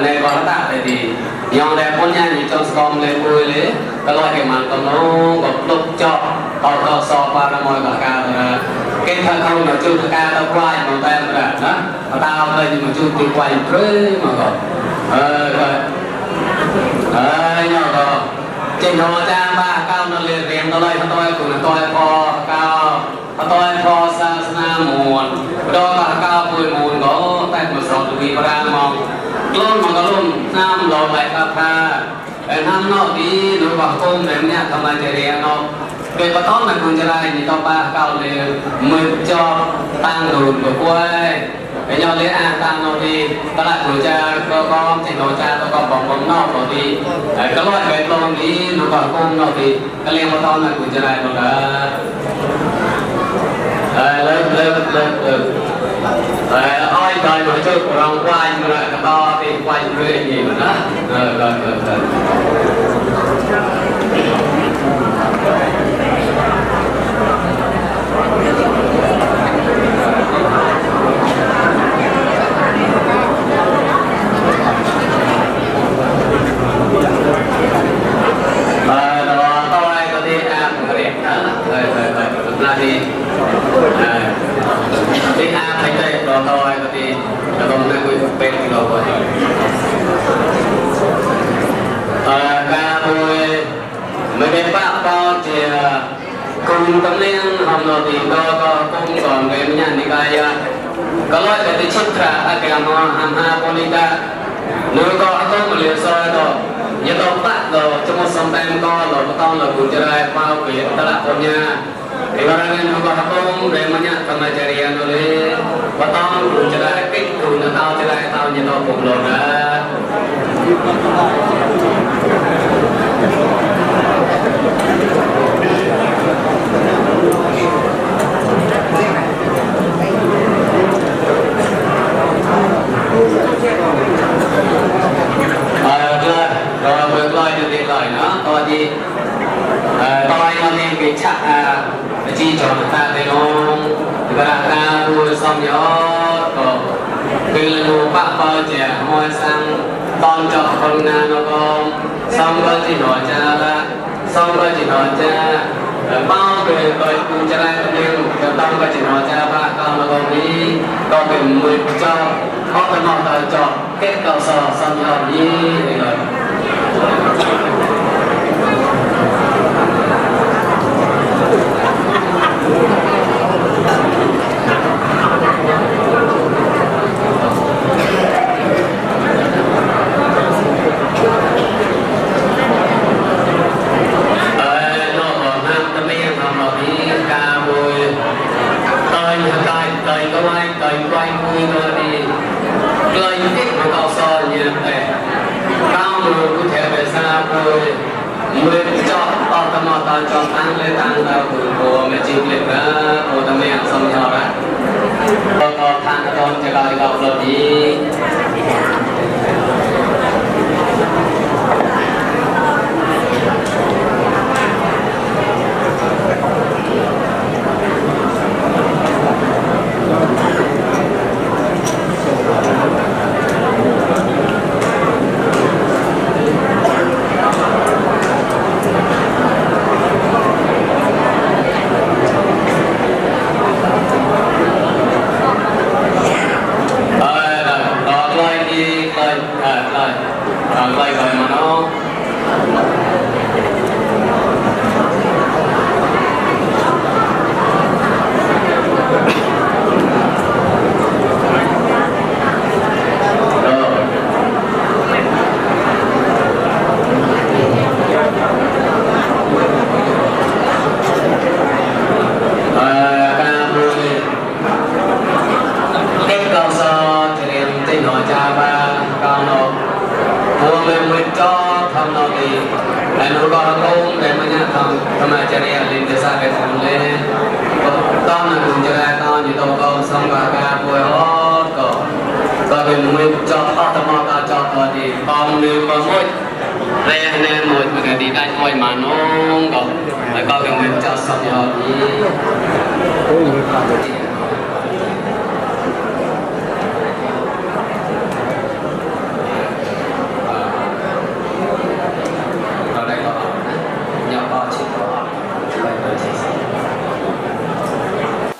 này còn tạ thì dòng đẹp con nha như trong sông lên vui đấy cái loại cái màn còn nó còn lúc cho tao so qua nó mồi cả ca cái thằng không là chưa ca tao quay mà tay mà đó tao đây nhưng mà chưa đi quay cưới mà còn nhau rồi trên hồ cha ba cao nó liền riêng tao đây tôi cùng tôi kho cao tôi kho sa na muôn đó là cao bùi muôn có tay một sọt vì ra mong luôn mà có luôn nam lò lại cà phê nam nó đi nó vào cung để nhá thằng này chơi nó về bắt tóc này cùng chơi này thì tao ba cao liền mình cho tăng đồn của quê để nhau lấy ăn tăng nó đi ta lại của cha con thì nó cha tao còn bỏng nó rồi đi cái loại về con đi nó vào cung nó thì cái liền bắt tóc này cùng chơi này nó là lên ôi trời mà chơi của lòng quay mà lại cái to thì quay về gì mà đó rồi cùng tấm lên hầm nó thì có cùng còn cái nhà này cái kalau ada citra agama hama polita nếu có một liều soi đó nhớ đó bắt đó trong một sông tem có đó con là cũng chơi bao biển ta là con nhà thì orang yang juga hakom remanya sama jarian oleh batang cũng chơi kích cũng là tao chơi tao nhớ đó cũng lo đã rồi vừa coi được tiền lời nữa coi gì coi nó nên cái chắc chi cho người ta thì nó ta mua xong gió rồi từ lúc bắt bao giờ mua sang con cho con na nó con xong có gì nói cha là xong có gì nói cha bao về coi cũng cha lại nhưng tâm có gì nói cha ba con nó con đi con cần mượn cho họ phải mong đợi cho kết cầu sò xong gió đi rồi cho tăng lên tăng vào của mẹ chịu liệt ra của tầm mẹ xong nhau đó có thang con cho gọi gặp rồi đi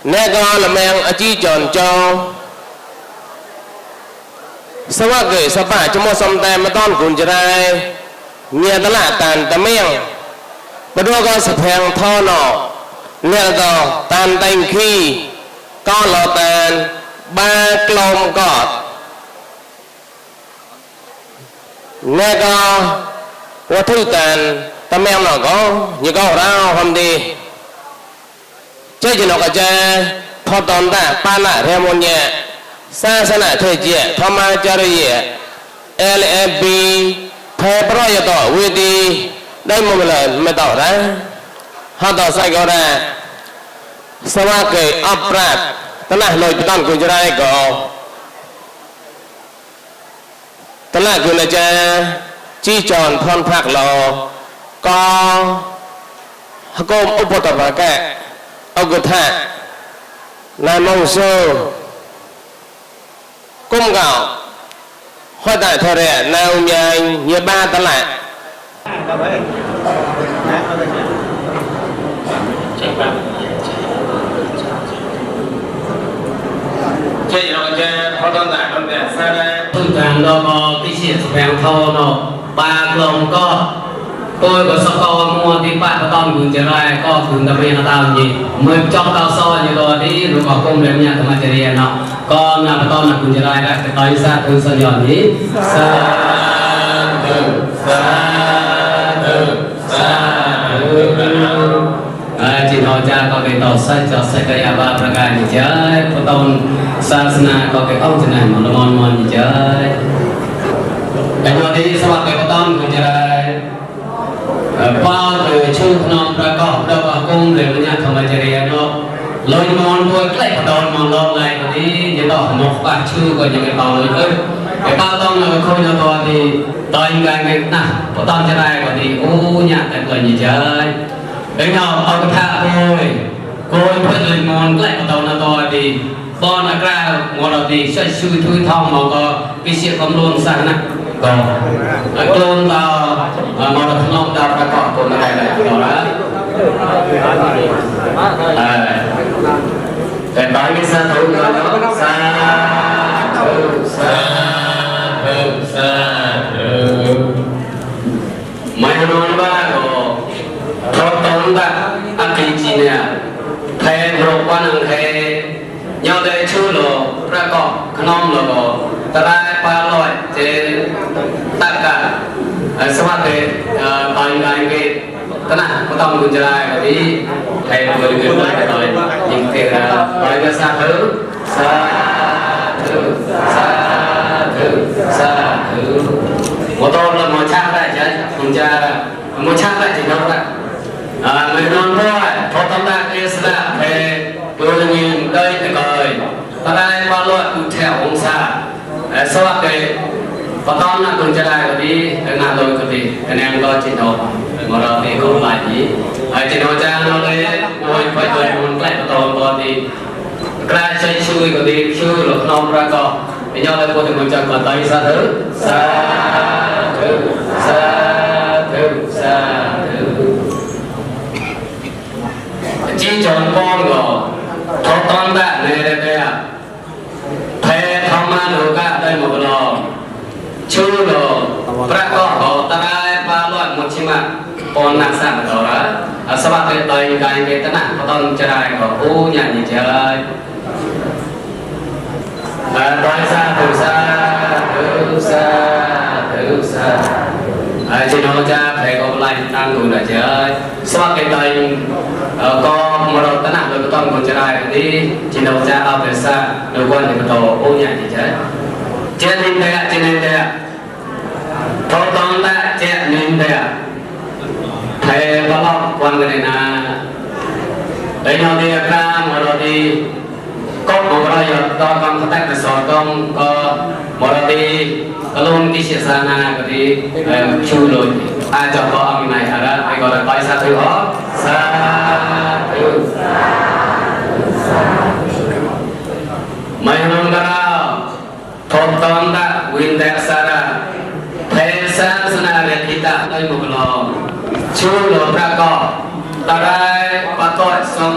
nè con là mang ở chi tròn cho sao mà gửi sao phải cho mua xong tay mà ton cuốn chơi nghe đó là tàn tà miệng bắt đầu con sập hàng thò nọ nè đó tàn tay khi con lò tàn ba lom cọt nè con qua thư tàn tà miệng nó có như có rau hôm đi chơi chỉ nó cái chơi thọ tòn ta pa lại theo môn nhẹ xa xa lại thời trẻ thọ mai cho rồi nhẹ LMB thay pro giờ tỏ quy đi đây một lần mới tỏ ra họ tỏ sai câu ra sau đó cái oprat tức là lời tận của chúng ta có tức là cái này chơi chi tròn thon phạc lò có có ốp tập vào cái ông cứ thà là mong sơ cung gạo hoa tại thời rẻ nào nhai như ba ta lại chơi nó chơi họ toàn tại con đẹp xa đây phương tàn nó có cái chuyện phèn thô nó ba lồng có tôi có sợ to mua thì bạn có tao cùng chơi lại có cùng tập luyện là tao gì mới trong tao so như đó đi rồi có cùng lên nhà thằng mà chơi nó con là tao là cùng chơi lại đấy cái tay xa từ sân giòn đi chỉ nói cha có cái tàu sách cho sách cái ba prakai như chơi có tao sasana có cái ông thế này mà nó ngon như chơi cái nó đi sao cái tao cùng chơi lại bao từ chung nonประกอบเราcungเลยเนี่ยธรรมจริยาเนาะลอยมอนด้วยใกล้กับดอนมอนลงเลยก็ดียังต้องนกปากชื่อก็ยังไงเปล่าเลยไอ้ป้าต้องเราคุยกันตัวดีตอนกันไงนะพอตอนจะได้ก็ดีโอ้เนี่ยแต่เกิดยิ่งเจอไอ้เนาะเอากระทะโกยเพื่อนเลยมอนใกล้กับดอนตัวดีบอลนักกล้ามอลดีช่วยช่วยทุยทองมอก็พิเศษความรุนแรงนะก็กลุ่มเรามอลทนองดาวประกอบคนอะไรเลยต่อละแต่ตอนนี้ซาถูกแล้วซาไม่นอนบ้านก็ทอดต้นแบบอากิจิเนี่ยแทนโรควันอังเคยาวได้ชื่อโลประกอบขนมโลตรายปลาลอยเจตักกะสวัสดีปานการเกตตนะก็ต้องกุญแจก็ดีไทยบริเวณได้ก็เลยยิงเตะไปก็สาธุสาธุสาธุสาธุหมดตัวแล้วหมดชาติได้ใช่กุญแจหมดชาติได้จริงๆนะไม่นอนเพราะว่าพอทำได้เอสละไปบริเวณได้ก็เลยตรายปลาลอยอุแถวองศาสวัสดีพอตอนนั้นกุญแจก็ดีงานลอยก็ดีคะแนนก็จิตโตมรดกของหลายนี้จิตโตจางเราเลยโอ้ยไปโดยมันใกล้ตัวก็ดีใกล้ใช้ช่วยก็ดีช่วยหลบน้องประกอบย้อนเลยพูดถึงกุญแจก่อนตอนนี้สาธุสาธุสาธุสาธุจีจอนป้องก็ทบต้นได้ในเรื่องแพ้ธรรมะโลกะได้หมดแล้วชื่อโลประกอบตรายปลาลอยมุชิมาปอนนักสั่งต่อละสวัสดีตายกายเวทนาก็ต้องจะได้ก็โอ้ยนี่เจริญตายซาตุซาตุซาตุซาจีโนจะแพ้ก็ไล่ตั้งดูนะเจริญสวัสดีตายก็มรดกนะเราก็ต้องจะได้ที่จีโนจะเอาไปซาดูวันนี้ก็โตโอ้ยนี่เจริญเจริญเดียเจริญเดียทอตองได้เจริญเดียไทยก็รอบวันกันนะแต่ยังเดียกล้ามรดีก็มรดกตอนกำลังแต่งสอนก็มรดีก็ลงที่เสียสานาก็ดีชูเลยอาจจะก็เอาไม่ไหนอะไรไปก็ได้ไปสาธุอ๋อสาธุไม่นอนกันแล้วทอตองได้วินเดสาระเทศนาเรติตาได้หมดแล้วชูโลประกอบตรายปะต้อยทรง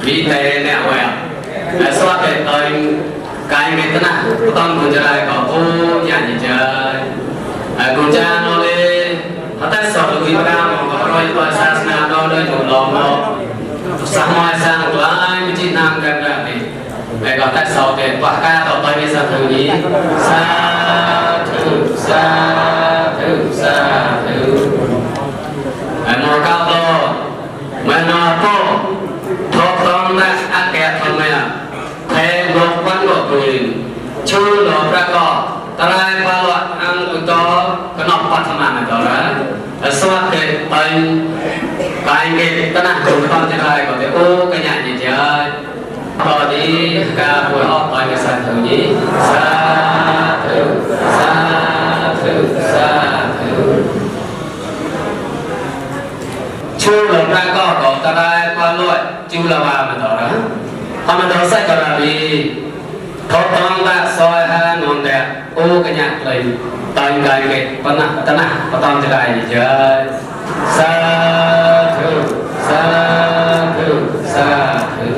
วิเตเนี่ยเว้ยสวัสดีตอนกายเวทนาต้องกุญแจก็โอ้ยนี่เจอกุญแจนั่นเลยถ้าแต่สอบวิบากก็รอยตัวศาสนาเราได้ถูกหลอกเราสามารถสร้างกลายวิจิตรนามกันได้แต่ก็แต่สอบเด็ดปากกาต่อไปในสัปดาห์นี้สาธุสาธุสาธุมอก้าวโตมันนอโตทบตองนะอาแกทำไมอ่ะแทงลบวันลบปืนชูหลบประกอบตรายปลาลอังอุตโตกนอบปัตมาต่อละสวัสดีไปกายเกตตนะถูกต้องจะได้ก็แต่โอ้กันอย่างเดียวตอนนี้การพูดออกไปในสัตว์ตัวนี้สาธุสาธุสาธุชูหลบประกอบก็ตรายปลาลอยจูละวามาต่อละทำมาต่อใส่กระดาษทบต้องละซอยหานอนแดดโอ้กันอย่างเลยตอนกายเกตปนะตนะก็ต้องจะได้เยอะสาธุสาธุสาธุ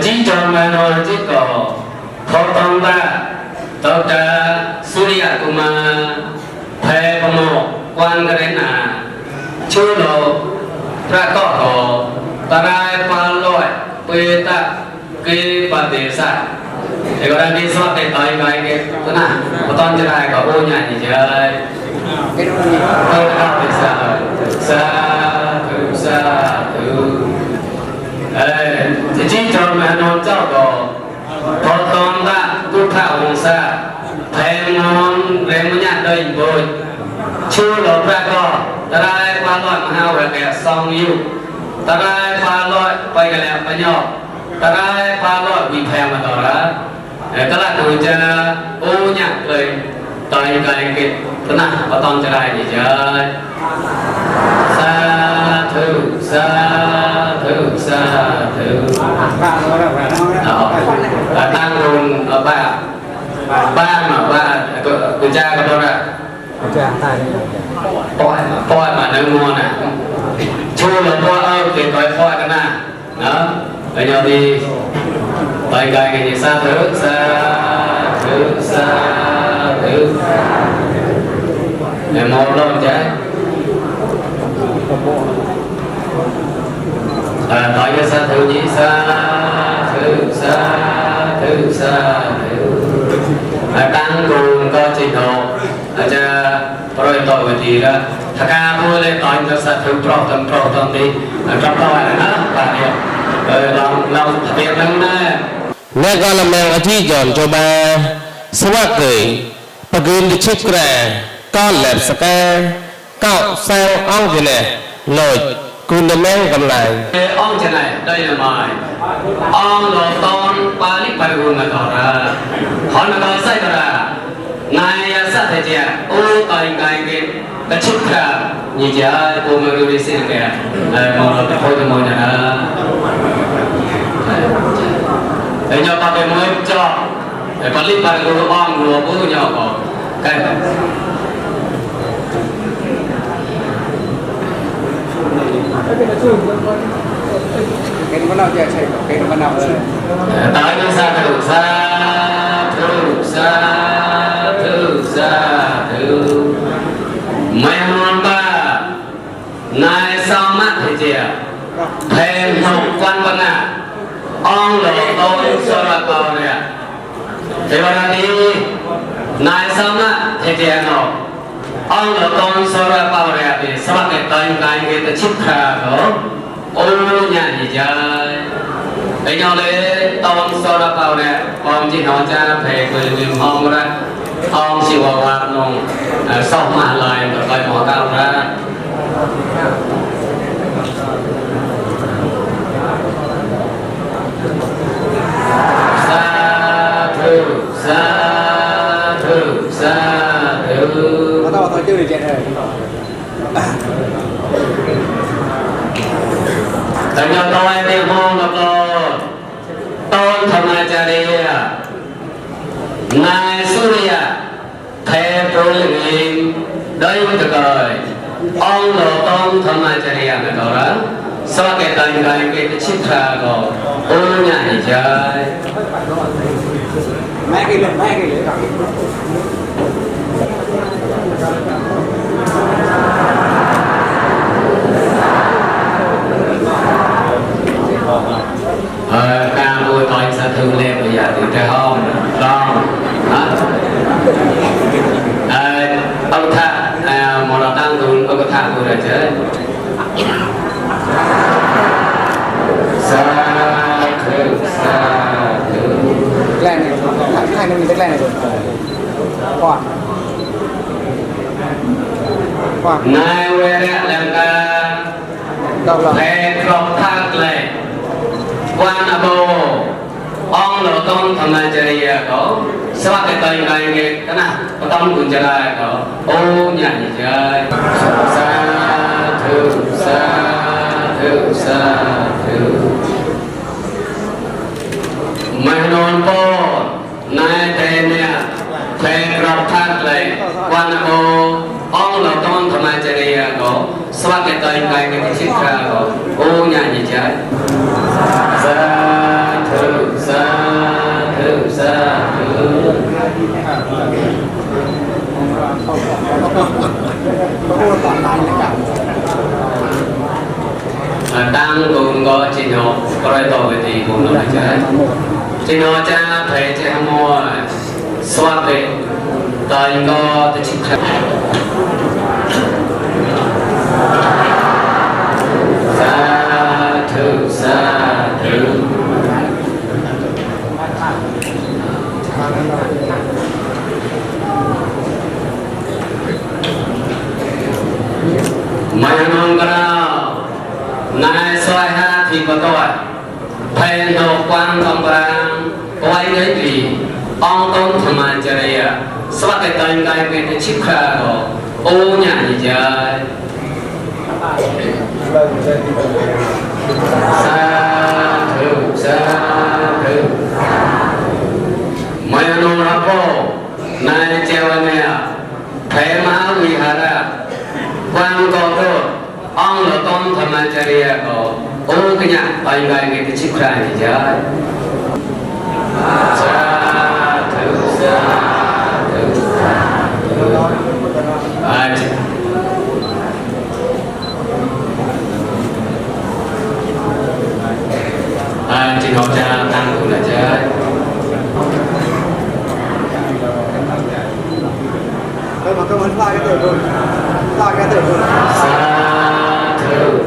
จีจอมานอนจีก็ทบต้องละต่อจากสุริยกุมารแพ้ประโมกว quan cái đấy là chưa đồ ra có đồ ta ra qua lội quê ta cái bà tiền sa thì có đang đi xót để tới cái thế nào có toàn trên này có ô nhà gì chơi tôi đã đi xa thì chỉ cho mẹ nó cháu có toàn ta tu thảo hồng sa thêm ngon thêm một nhà đây vui chưa lột ra có ta ra qua lội mà hao là kẻ xong yêu ta ra qua lội quay cái lẹp với nhau ta ra qua lội bị thèm mà tỏ ra các bạn tụi chơi ô nhạc lời tới cái thế nào có toàn chơi gì chơi sa thư tăng luôn ở ba mà ba của cha có đâu ra poi mà nơi mua nè chua là poi thì coi poi cái nào đó ở nhau đi tay cái gì sa thứ em một luôn trái nói với sa thứ gì sa tăng cùng có trình độ cha rồi tôi thì là thà ca mua lên nói cho sa thứ pro tâm đi trong đó là nó và lòng việc lắm nè អ្នកក៏លំងអធិចរចូលបាស្វាគីបកឹមជិកក្រែក៏លែបសកាកោសាំងអង្គនេះលុយគុណមែងកំឡៃ ông trên này đây là mời ông là con ba lít bài hồn là tỏ ra họ là tỏ say tỏ ra ngài sát thế chia ô tay ngài cái chúc ra như thế cô mới đi xin kìa mà nó phải thôi thì mồi này để nhau ta phải mới cho để ba lít bài hồn ông rồi bố nhau có cái cái nó nào giờ chạy cái nó nào tại nó xa thử mày muốn ba ngài sao mắt thì chị thêm một quan vâng à ông là tôi sao là cầu nè thì bà đi ngài sao mắt thì chị nào ông là tôi sao là cầu nè thì sao bắt cái tay cái ta chích khả đó ô nhà gì chơi để nhau lấy tông sau đó vào nè con chỉ nói cha về quyền ông ra ông chịu vào hoạt nông sau mà lại rồi coi mỏ cao ra sa thư nó tao tôi chưa được chạy rồi tại nhau tôi đi hôn được rồi tôn thầm ai cha đi ngài Surya theo tôi liền đây mới được rồi ông là tôn thầm ai cha đi là đó đó sau cái tên cái chiếc ra rồi ô nhà gì chơi mấy cái lưỡi ca nuôi coi sa thư lên bây giờ thì trẻ hôm con ông thà một là tăng tùng ông có thà tôi là chứ sa thư này hai mươi cái này rồi qua ngài quê làm ca thề cọp thác lệ quan abo ông là con thằng này chơi có sao cái tay này cái nào có tâm cũng chơi có ô nhà gì chơi sa thư mày non po này tên nè thề cọp thác lệ quan abo ông là con thằng này chơi có sao cái tay này cái chiếc ra có ô nhà gì chơi sa thư Đang cùng có chị nó có lại tàu về thì cùng nó lại chơi chị nó cha thấy chị không mua xoa về tới có tới chị khác xa thử mày không có đâu ngài xoay ha thì có tôi thầy đồ quan công rang quay đến gì ông tôn thầm anh chơi à xoay cái tên cái cái chip khá của ô nhà gì chơi xa thử mày không có đâu ngài treo anh nè thầy má vì hà ra quan công thôi ông là con thầm anh chơi à của ô cái nhà tay cái cái chip khá gì chơi chị học cha tăng cũng là chơi Thôi mà các bạn like cái từ rồi xa thử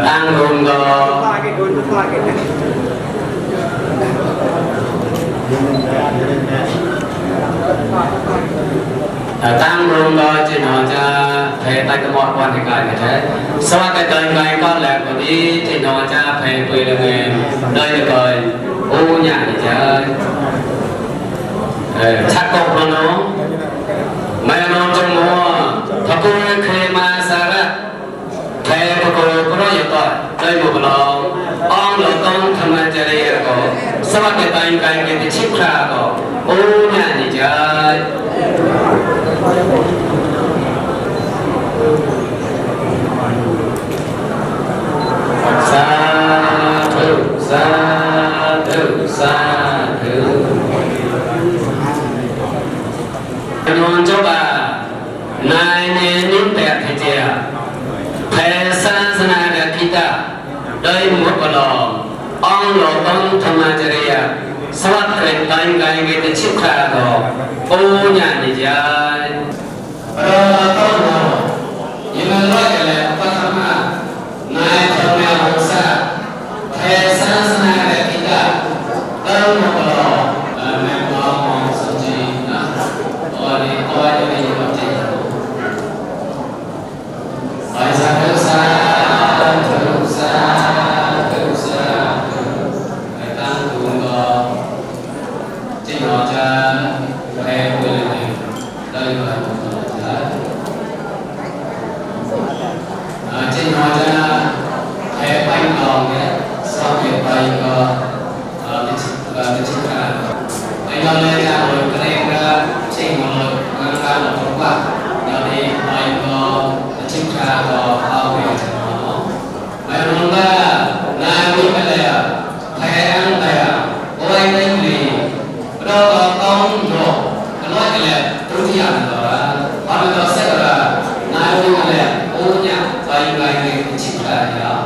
đang luôn like cái đôi like cái này tăng luôn chị nó cha thầy tay cái mọi quan thì cái này thế sau cái tên cái con lẹ của đi chị nó cha thầy quỳ được nghề đây được rồi ô nhà thì chơi chắc cục nó mày nó trong mùa thật cô khi mà sao đó thầy của cô có nói gì thôi đây một lòng ông là con thầm anh chơi đây rồi sau cái tên cái chip ra rồi ô nhà thì chơi xa thử non cho bà nai nè những đẹp thì chị à thề xa na đẹp kita đây một cái lò ông lò con tham gia chơi à sao cái tay cái chip khá rồi ô nhà thì chơi con nhưng mà nói cái này có tham à nai tham gia học sa thề xa na đẹp kita đây một cái lò mẹ con sân chi nè ôi đi học chi ôi thử xa hãy tăng cường chính họ cha theo quy định đây là một chính họ cha theo bánh còn sau việc bày cái chính là anh nói lên ra rồi cái này ra chính mà rồi ra một trong ba giờ đi bày chính là bao nhiêu nó mày nói là nay mình cái này thầy ăn thầy ôi anh gì đó là con đồ cái nói cái này tôi chỉ ăn rồi họ nói sẽ là nay mình cái này ô nhá bày cái chính là gì đó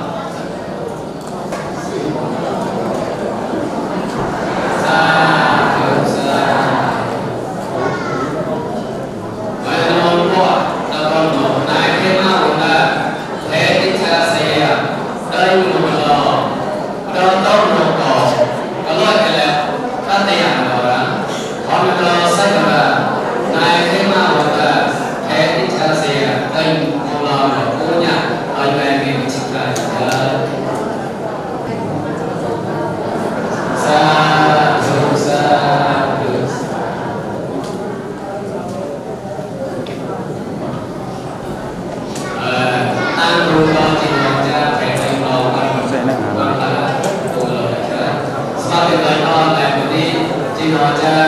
rồi to lại một đi chỉ nói cha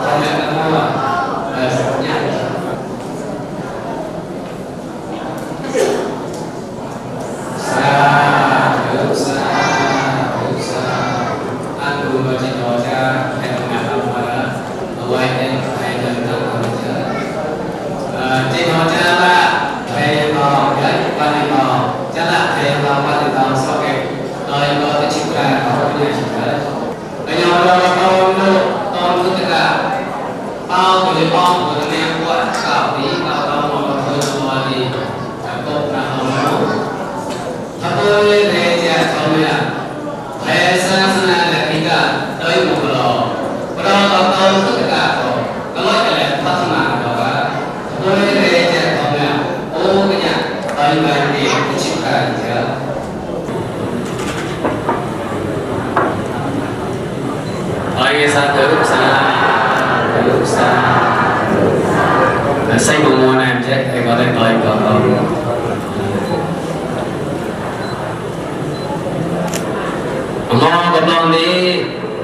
không lẽ nó mà nhá xa ăn cùng với chỉ nói cha hay là ngã đâu mà quay lên hay là đâu mà chỉ nói cha là hay mà cái quan điểm mà chắc là hay mà quan điểm mà sau cái rồi có cái chịu ra có cái gì chịu ra bây giờเราต้องรู้จักเป้าหรือป้องหรือแนวว่าข่าวนี้เรามองเพื่อมาดีแต่ก็เราถ้าเพื่อเรียนจะทำเนี่ยแพ้ศาสนาและกิจการโดยมุขเราต้องรู้จักก็ร้อยกันแล้วพัฒนาเราว่าเพื่อเรียนจะทำเนี่ยโอ้ก็เนี่ยตอนนี้เรียนชิบหายเยอะLagi satu sa saya mau nanya je, kalau baik kalau mau kalau ni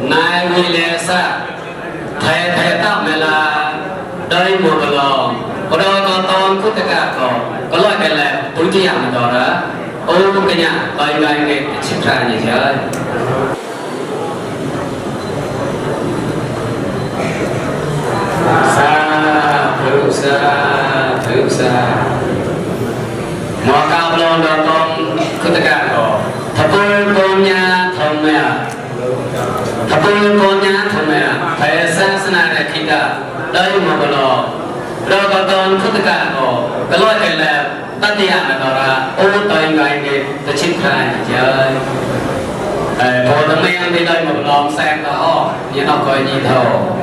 naik wilasa, thay tak mela dari mau kalau tahun ku tegak kalau kalau puji yang ada, oh kenya baik ni cipta ni je. Sa mau kau belum datang ketika kau thapul punya thomya saya senang kita dari mau kalau datang ketika kau kalau kalau tadi yang ada orang tahu yang ini tercipta je kalau teman yang tidak mau xem đó như nó coi như thầu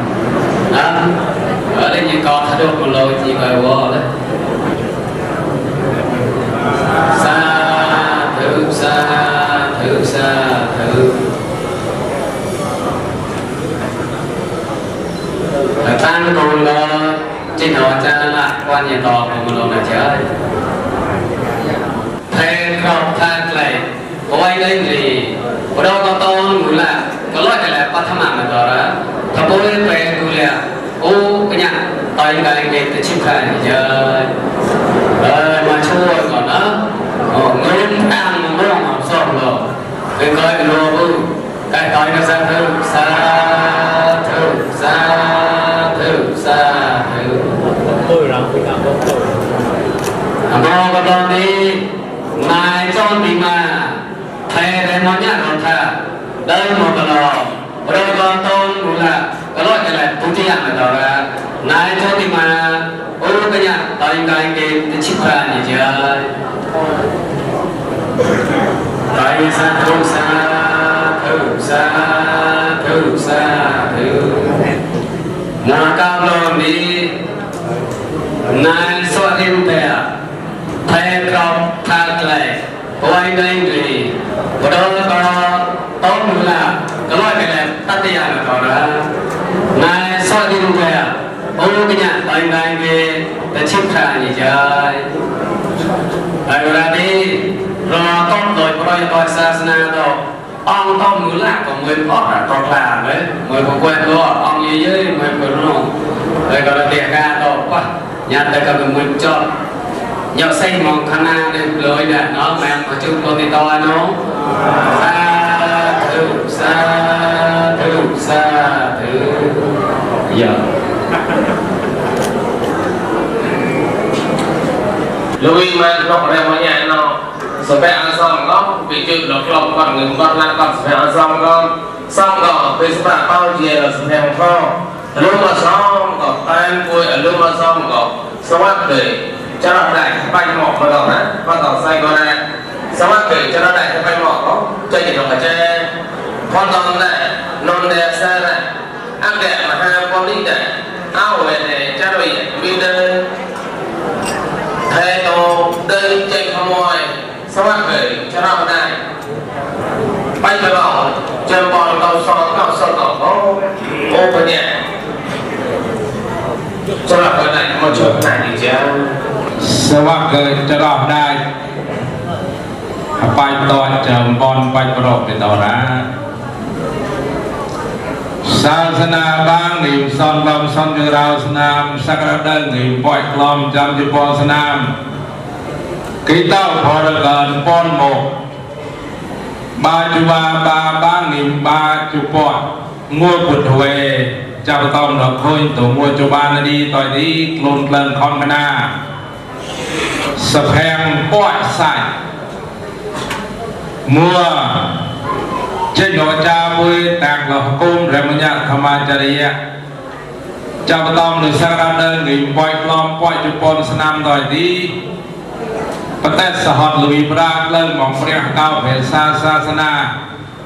ở đây như con thay đổi một lối chỉ gọi vô đấy sa thử tan cùng lo trên đó cha là quan nhà to của một lối là chơi thay crop thay lại quay lên gì ở đâu có tôn ngủ là có loại cái là bắt thăm mà đó là thằng bố lên về ngủ là ô cái nhà tay cái này để chim khai giờ mà chua còn nữa ngâm ăn mà ngon xong rồi cái coi nó cái coi nó ra thử tôi làm cái nào không tôi nó có đòn đi mai cho đi mà thầy để nó nhả nó thà đây một cái lò rồi con tôn cũng là cái loại cái này cũng chỉ ăn được rồi này cho thì mà ô cái nhà tay cái chip ra như thế tay sa thử mua cao lon đi này so thêm bè thay crop thay lại quay đây gì ở đâu có tôn là cái loại cái này tắt đi ăn được rồi này so thêm bè ô cái nhà tay cái chip ra như thế rồi ra đi rồi con rồi coi sa đâu ông con ngứa lạc của mình có còn làm đấy người có quen đó ông như với mình có luôn đây gọi là tiệc ga đâu quá nhà đây có mình cho nhậu xây mong khăn ăn lên lối để nó mang vào chung con thì to nó xa thử giờ Louis mà nó có đem nhà nó sẽ phải ăn xong đó vì chuyện nó lọc còn người con là còn phải ăn xong đó bây giờ bao nhiêu là sẽ phải không lúc mà xong có tan vui ở lúc mà xong có xong hết rồi cho nó đại bay mọc vào đầu đấy bắt đầu xay con này xong hết rồi cho nó đại bay mọc đó chơi gì đâu mà chơi con tôm này non đẹp xa này ăn đẹp mà hai con đi này áo về này cho rồi bên đây thay đồ đây chạy không ngoài xong hết rồi cho nó này bay vào đầu chân bò cầu son đó ô bên nhẹ cho là cái này một chút này thì chứ สวัสดีจะรอดได้ไปต่อเจิมบอลไปประกอบไปต่อนะ ศาสนาบางนิมสอนลมสอนจุราสนามสักระดังนิมปล่อยกลอมจำจุปอสนามกิเต้าพอระเกินป้อนหมกบาจุบาบาบางนิมบาจุปอดงัวปุถเวเจ้าต้องดอกคุยตัวงัวจุบานดีต่อยดีกลุ่นเลินคอนคณาสะแพงป้อยใส่มัวเช่นหัวจ้าบุยแตกหลอกกุ้มเรมญาธรรมจริยะเจ้าต้องหรือสักระเดินหรือปล่อยกลอมปล่อยจุปนสนามต่อยดีประเทศสหรัฐลุยปรากเลิ่มของเรียกเก้าเพศศาสนา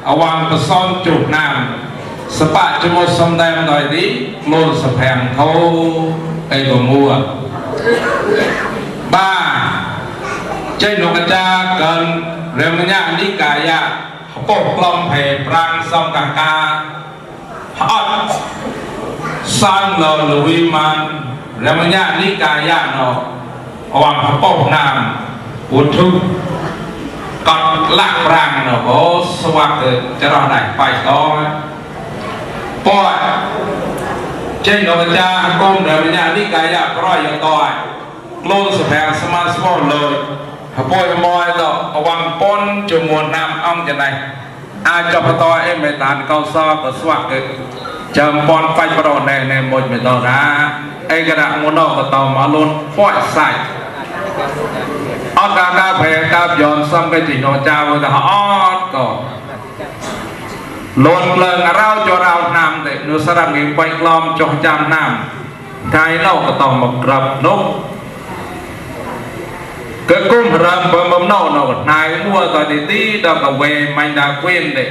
อวังประซ้อนจุดน้ำสปะจมุสมแดงต่อยดีโลดสะแพงเขาไอ้ตัวมัวบ้าเช่นหัวจ้าเกินเรมญานิกายะปกกลมเพปรางสมกากาฮัดสร้างโลลุยมันเรมญานิกายะโนอวังพระปกนามอุทุกอดลักปรางโนโอสวัสดิ์จะรอได้ไปต่อปอดเช่นโนกจากรมเรมญานิกายะพร้อยยต่อยโลดสแพงสมาสปอร์เลยพระพุทธมอยต่อวังปนจมวนน้ำอ่องจะไหนอาจจะพอต่อเอ็มไปตานเกาซอก็สวัสดิ์จำปอนไฟประโดดในหมดไม่ต่อนะไอ้กระดาษมโนก็ต่อมาล้นปล่อยใส่ออกกาแฟกาบย้อนซ้ำไปจีโนจาวแต่ออดก็ล้นเปลืองเราจะเรานำแต่นุสระมีไปกลอมจงจำน้ำไทยเราก็ต้องมากรับนกก็กุ้งรำเบิ่มเน่านายมัวตอนนี้ดอกเวไม่ได้เว้นเด็ก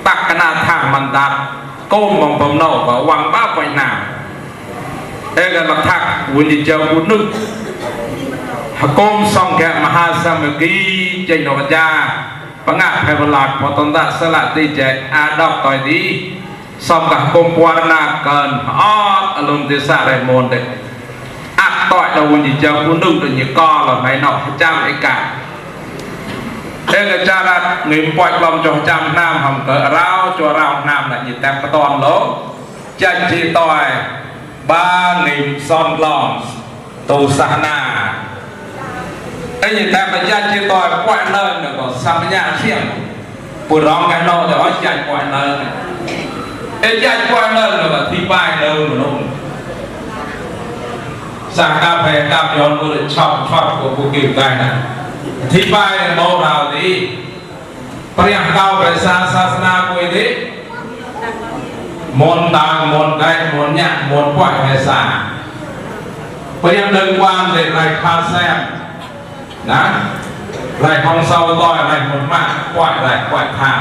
ตักขนาดทางมันดัดก้มมองเบิ่มเน่าก็วังบ้าไปหนาเอ้กันมาทักวันนี้เจ้าบุญนึกก้มส่องแกมหาสมุทรีเจนอจาปังอาไพบลาดพอตอนนั้นสลัดที่เจอาดอกตอนนี้ส่องกับก้มปวารณาเกินออลุนติสาเรมอนเด็กอัดต่อยเราวันนี้เจ้าบุญนึกตัวนี้ก็เราไม่นอกจำไอ้กาเอกจาระหนึ่งปล่อยกลมจงจำน้ำหำเกิดเราจัวเราน้ำน่ะยิ่งแต่กระตอนโลจะจีต่อยบ้านหนึ่งซอนลอมตูสานาไอ้ยิ่งแต่ปัญญาจีต่อยปล่อยเนินเนี่ยก็สัมญาเชี่ยงปวดร้องกันโลแต่ว่าใจปล่อยเนินไอ้ใจปล่อยเนินเนี่ยก็ที่ป้ายเนินเหมือนนู้นสั่งกาแฟกาบย้อนก็เลยชอบกับผู้กินได้นะที่ป้ายโมเราดีเปลี่ยนเก้าไปศาสนาคุยดีมนตามนได้มนเนี่ยมนปล่อยไปศาเปลี่ยนเดินความเลยไรคาแซมนะไรของเสาต่อยไรมนมากปล่อยไรปล่อยทาง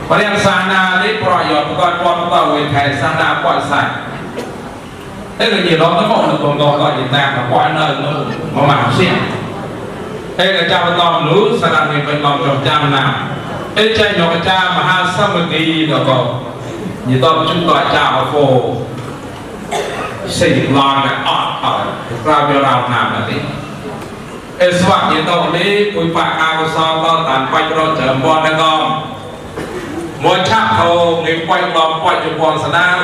เปลี่ยนศาสนาที่ปล่อยหยดก่อนปล่อยต่อวิถีศาสนาปล่อยใส่เอ้ยอย่างนี้เราต้องบอกในตัวเราก็ยิ่งแตกปล่อยเนินนู้นมาหมาเสียเอ้เจ้าตอมรู้สระมีเป็นตอมจงจำนะเอ้ใจหนกจ้ามหาสมุทรีแล้วก็ยี่ตอมชุดต่อเจ้าโฟสิ่งลอยแบบอดเราเวลาหนามแบบนี้เอสวัสดิ์ยี่ตอมนี้คุยปากอาวุโสก็ตันไปโปรเจอมบอลในกองมวยชักโทมีไปกลอมไปจุบอลสนาม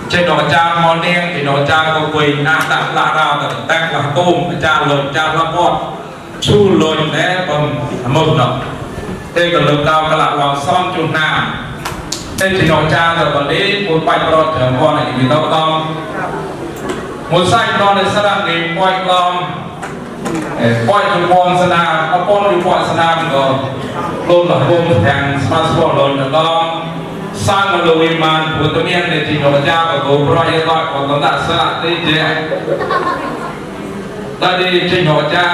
ใจหนกจ้ามอเนียงที่หนกจ้าก็คุยอาตักลาเราแต่แตกละตุ้มจ้าหล่นจ้าละพอดชูลอยแน่ปมมุดเนาะเอ้ก็เลิกดาวกระลักวางซ่อนจุดน้ำเอ้จีนองจาแต่ตอนนี้พูดไปโปรดเถิดพอในที่ต้องมุดไส้ตอนในสนามนี้ปล่อยกลอมปล่อยจุดบอลสนามเอาปอนจุดบอลสนามก็ลงหลังลงแทงสมาร์ทบอลลงแล้วก็สร้างมันลุยมันพูดตัวเมียในจีนองจาก็กูปล่อยต่อยคนต้องดัดสลัดที่เจ้าตอนนี้จีนองจา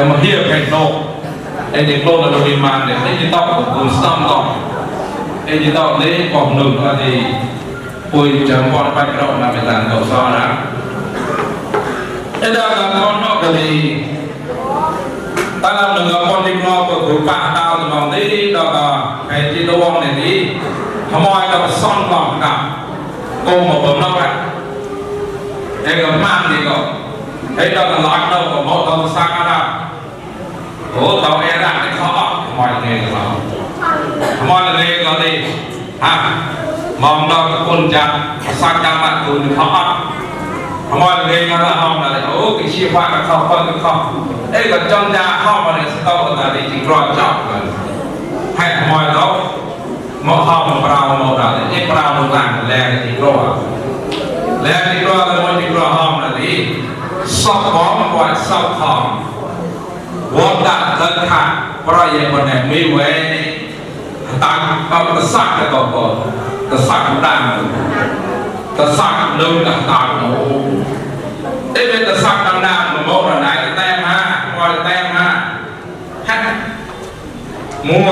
มาเฮียเป็นโลกไอ้เด็กโลกเรามีมันเนี่ยไอ้ที่ต้องคุณสตอมต้องไอ้ที่ต้องนี้กองหนึ่งก็ดีปุยจังหวัดไปเรามาเป็นต่างตัวซ้อนนะไอ้ดาวกับคนนอกก็ดีตั้งแต่หนึ่งกับคนที่รอก็ถูกปะดาวตรงนี้ดาวกับไอ้ที่ดวงเนี่ยดีขโมยกับซ่อนกล่องกับโกงหมดผมนอกอ่ะไอ้กับมันนี่ก็ไอ้ดาวกับหลอดเรากับหมดตัวสักอะไรโอ้ตัวเอร่าที่เขาออกมอยเลยเรามอยเลยก็ดี มองเราคนจัดสักการะตัวหนึ่งเขาอัดพอเรียนกันละห้องนั่นเลยโอ้กิชีพะกับเขาคนกับเขาก็จงจะห้องมาในสต๊อกแต่จริงรอจับกันให้มอยเราหมอห้องมาเปล่าหมอเราเนี่ยเปล่าหมดต่างแรงจริงรอแล้วจริงรอแล้วมันจริงรอห้องนั่นดิสอบของกว่าสอบของวัดดัดเดินขาดเพราะยังคนไหนไม่เว้ต่างเอาตะสักกันก่อนตะสักดังตะสักเริ่มต่างๆโอ้เป็นตะสักดังๆมันโม่ระไหนแต้มมาพอแต้มมาฮะมัว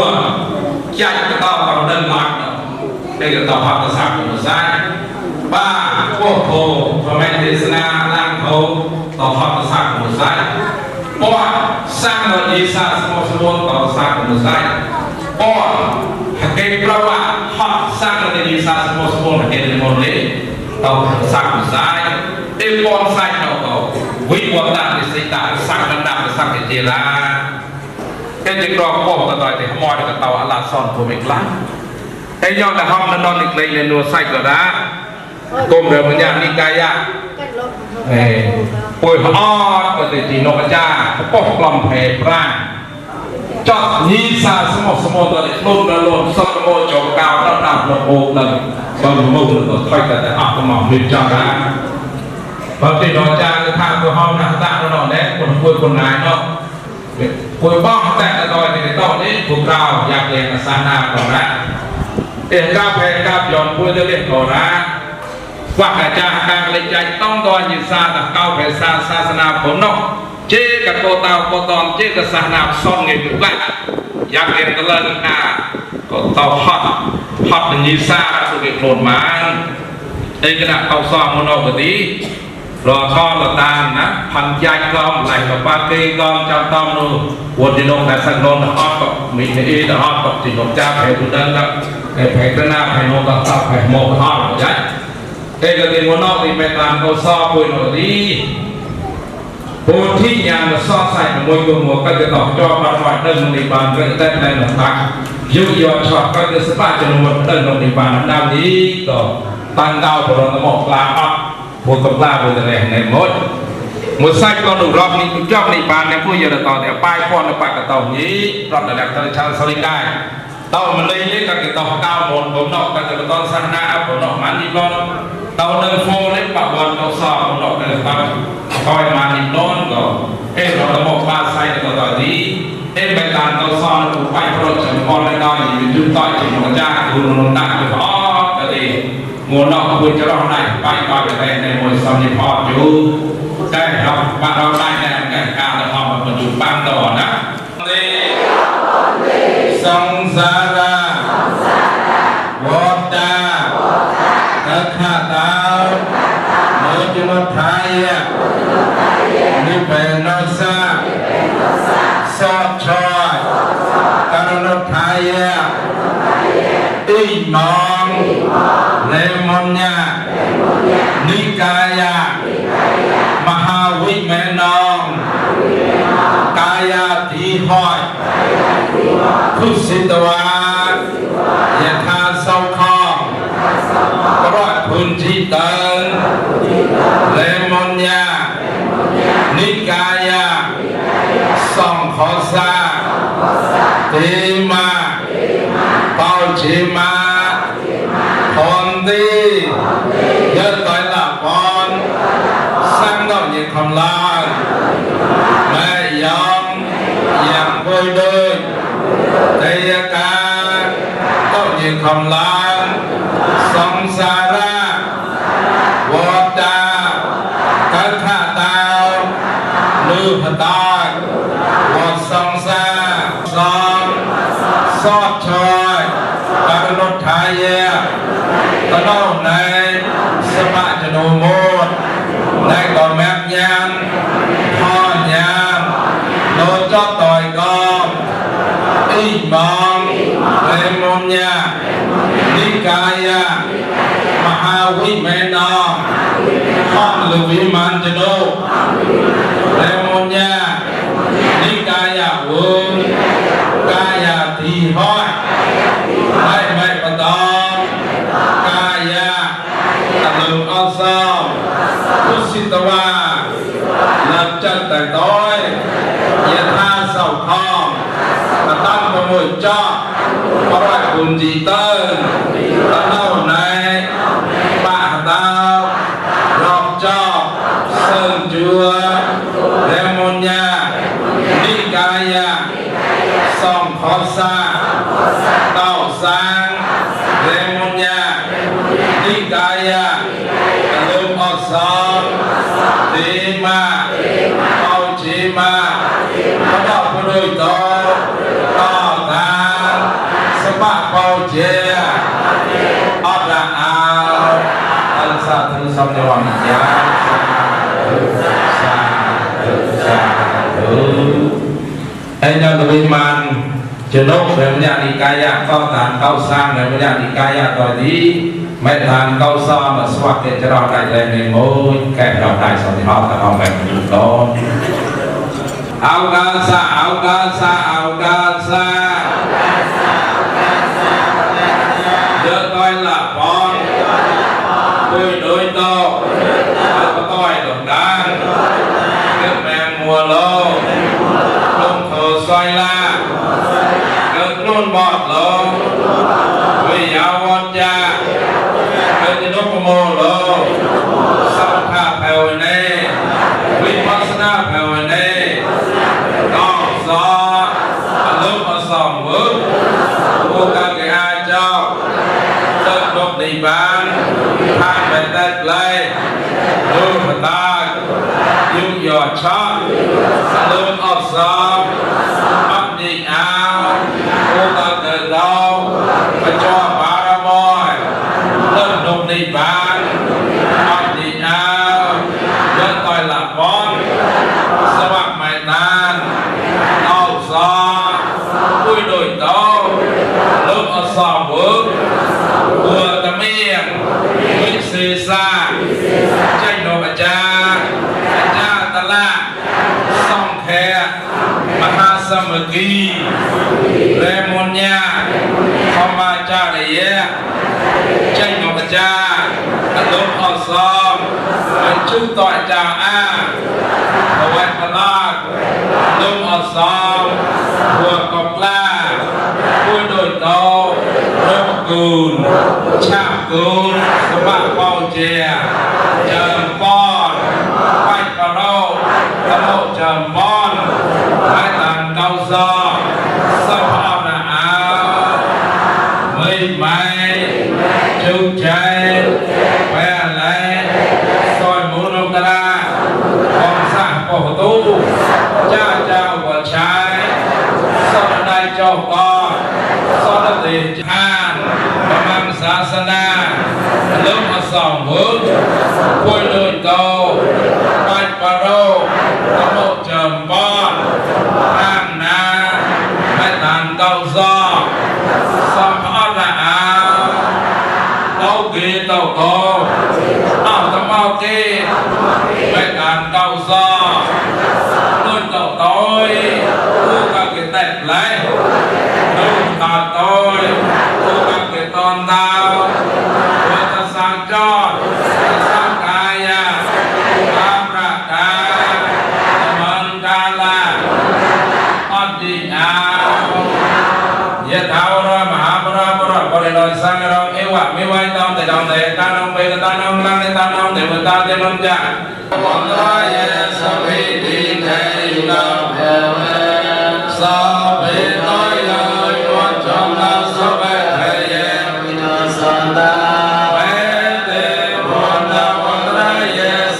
ใจก็ต้องเราเดินหลังได้ก็ต้องพักตะสักอยู่ซ้ายบ้าพวกโธพระแม่เทศนาล่างเขาต้องพักตะสักอยู่ซ้ายเพราะว่าสร้างเราดีสร้างสมองต่อตะสักอยู่ซ้ายเพราะเกี่ยวกับว่าหากสร้างในดีสาสมสมเกี่ยวกับคนนี้เราสร้างสายเอ็มบอลสายเราก็วิวัฒนาในสายตาสร้างระดับสร้างเจริญก็จะกรอบกบกันต่อแต่ขโมยกับเตาอัลลาซ่อนตัวไม่กล้าไอ้ยอดแต่ห้องนั้นนอนอีกเลยในนัวไส้ก็ได้กลมเดิมเหมือนอย่างนิกายะป่วยอ้อก็ติดจีนกจ้าปกกล่อมเพลพร่างจอดยีสาสมองตัวเล็กลุ่นละลุ่นสมองจงกาวระดับละโอกเลยบางมุมเราค่อยแต่อัพมองมิจฉานะบางทีนอนจางจะทำตัวห้องนั่งตั้งนอนแน่คนคุยคนนายเนาะคุยบ้องแต่ละตอนในตอนนี้พวกเราอยากเรียนศาสนาก่อนนะก้าวแพ้ก้าวยอนคุยเรื่องก่อนนะว่าอาจารย์การเรียนใจต้องตอนยินซาแต่ก้าวแพ้ศาสนาผมเนาะเจ๊กับโกตาโกตอนเจ๊กับสหนาซ่อนเงินอยู่บ้านอยากเรียนตะเลินก็ต่อฮอตเป็นยีซ่าสุกิโคลนมันไอ้ขณะเอาซ้อมมันออกไปดีรอท่อรอตามนะพันยายกอมไหลกับปาเกกอมจำต้องนู่วนที่ลงแต่สังนนฮอตกับมีเอแต่ฮอตกับจิตของเจ้าแผ่ดุดันกับแผ่กระนาแผ่โนกับตับแผ่โมกฮอตยัยไอ้กระดิ่งมันออกที่ไปตามเขาซ้อมปุยหน่อยดีผู้ที่ยังมาซ่อใส่มวยตัวหมวกก็จะตอกจอมาหน่อยเดินลงในบานเรื่องเต้นในหนังตายุยอช็อตก็จะสปาจนหมดเดินลงในบานน้ำนี้ก็ตั้งดาวพลนมอกลาอัพพวกกำลาบนแรงในหมดไส้ก็หนุนรอบนี้จอบในบานในผู้เยอะต่อแต่ป้ายพรในปากกระต่อนี้รอบระดับทางชาสลิกายเต่ามันเลยนี่ก็จะต่อก้าวหมดผมนอกก็จะตอนสันนาผมนอกมันนี่ร้อนเต่าเดินโฟเล็กปากบอลเราสอบผมนอกเลยครับคอยมานิโนนก็เราจะบอกว่าไซน์ก็ต่อดีไปตามเราซ้อนถูกไปโปรดจำพรได้น้อยอยู่จุดต่อยจิตของจ้าดูลงตาไปพอก็ดีมัวนอกคุณจะร้องได้ไปต่อยไปในมวยซ้อมในพออยู่ได้ครับบ้านเราได้ในการเราทำมันอยู่บ้านต่อนะสังสาระวอตาตะขาตาโมจุนทายะนิเพนสะสอดชอยการนทายะอิมองเลมอนยานิกายะมหาวิเมนองกายาทีหอยทุสิตวายะทาสาวคองกรอดพุนจิตังเลมอนยานิกายะสองขอซาเทมาเป่าเชมาพรดีเยอะต่อยละพรสร้างดอกยิงคำลางแม่ยอมอย่างเคยเดินใจการต้องยิงคำลางสองสาระวอดาการฆ่าตาวลือพตาวอดสองสาสองซอดชอยการนทายะตะโนในสมาจโนโมดในก่อแมบยามพอนยามโดนจอดต่อยกองอิมองเลมอนยานิกายะมหาวิเมนองห้องหรือวิมานจโนเลมอนยานิกายะวงกายะทีห้อยไม่ประตอง สิตวาลับจัดแต่ต้อยยะธาเสาทองมาตั้งประมวยจอกพระราชบุญจีเติ้ลตะเล่าในป่าดาวรอบจอกเซิงจัวเรมอนยานิกายาส่องขอซาเต้าสางเรมอนยานิกายาตะลุมอสองดีมาเอาจีมาพระบาทพระโดยตรงต่อทางสมบัติเปาเจียอัตราอาอันสัตย์สมเด็จวังยาไอ้เจ้าตัวมันจะนกแบบนี้นิกายะก็ตามเข้าสร้างแบบนี้นิกายะตัวนี้ไม่ทานเข้าซ้อมสวัสดิ์จะรอได้เลยในโม่แก่เราได้สมเด็จพระแต่เอาแบบนี้ก่อนเอากาซาเอากาซาเอากาซาเดือดต้อยหลับปอนคุยโดยโตเอาต้อยตรงกลางเกิดแมงมัวโลลงเถอซอยลาเกิดนุ่นบอดโลวิยาวอนจาเกิดนกโมโลสัมภาแผ่วเนวิปัสสนาแผ่วเนต้องสออารมณ์สองวุฒิผู้การแก่อาเจ้าเติมดอกดีบานผ่านไปแต่ไกลดูพตายุ่งหยอดชอบอารมณ์ออกสองอันดีเอาผู้การเกิดเราประจวบบารมอยเติมดอกดีบานอันดีเอาเดินต่อยหลับบอลสวัสดิ์ไม่นานเอาซอคุยโดยโตลูกอสอบวุฒิบัวตะเมียงวิเศษาใจโนอาจารย์ตะละส่องแคมหาสมกีเรมอนยาธรรมาจารย์เยใจโนอาจารย์ลูกอสอบเป็นชื่อต่ออาจารย์อาถวายพระราชลูกอสอบบัวกบลาผู้โดยโตเริ่มกูลชาบกูลสมบัติเปาเจียเจิมปอนไปปะโรตะโมเจิมปอนไปตันเกาซอสภาพนาอาไม่ไม่จุกใจแพ้ไหลซอยมูนกระของสร้างปอตูเจ้าวัดชายสอนได้เจ้าก่อนสอนได้ทานประมังศาสนาเริ่มมาสองวุฒิคุยโดยโตไปปะโรตะโมเจิมปอนข้างนาไม่ต่างเก้าซอสัมภาระอาเต้าเกเต้าโกเอาตะเมาเกไม่ต่างเก้าซอนุ่นเต้าโต้ยผู้กักเกตแตกไหลนุ่นตาโต้ยผู้กักเกตอนดาววัตสังจอดสังกายะตามประกาตมันกาลาอัดดิอายะทาวรมหาปราปราบริโภคสังเราเอวะไม่ไหวตามแต่ดองแต่ตาน้องไปตาน้องลังตาน้องแต่เมื่อตาเต็มใจวันไรสวิติเทยุลาภเวสาเปตายาวันจันทร์สเปเทเยวินาสันตาเวเตวันดาวันไร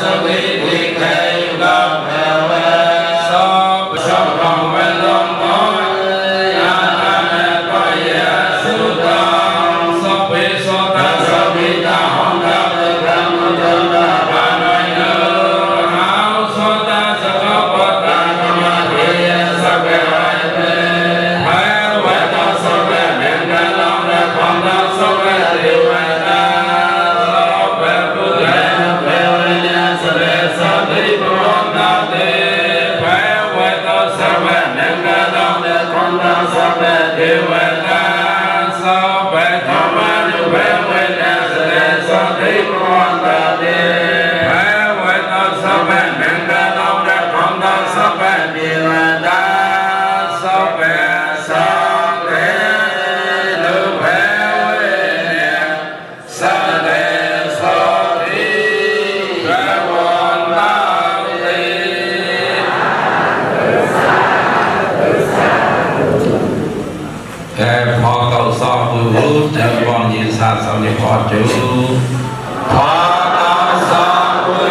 สวิติเทยุลาภเวสาเปสัพพังเวลมโมยานาเนปยสุตังสัพเพสัตตะสัพพิตาหังกัปพระมจนาปานายเนหาสัตตะ พอเก่าสอบผู้จะวอนยินสาสาวนิพอจูพอเก่าสอบผู้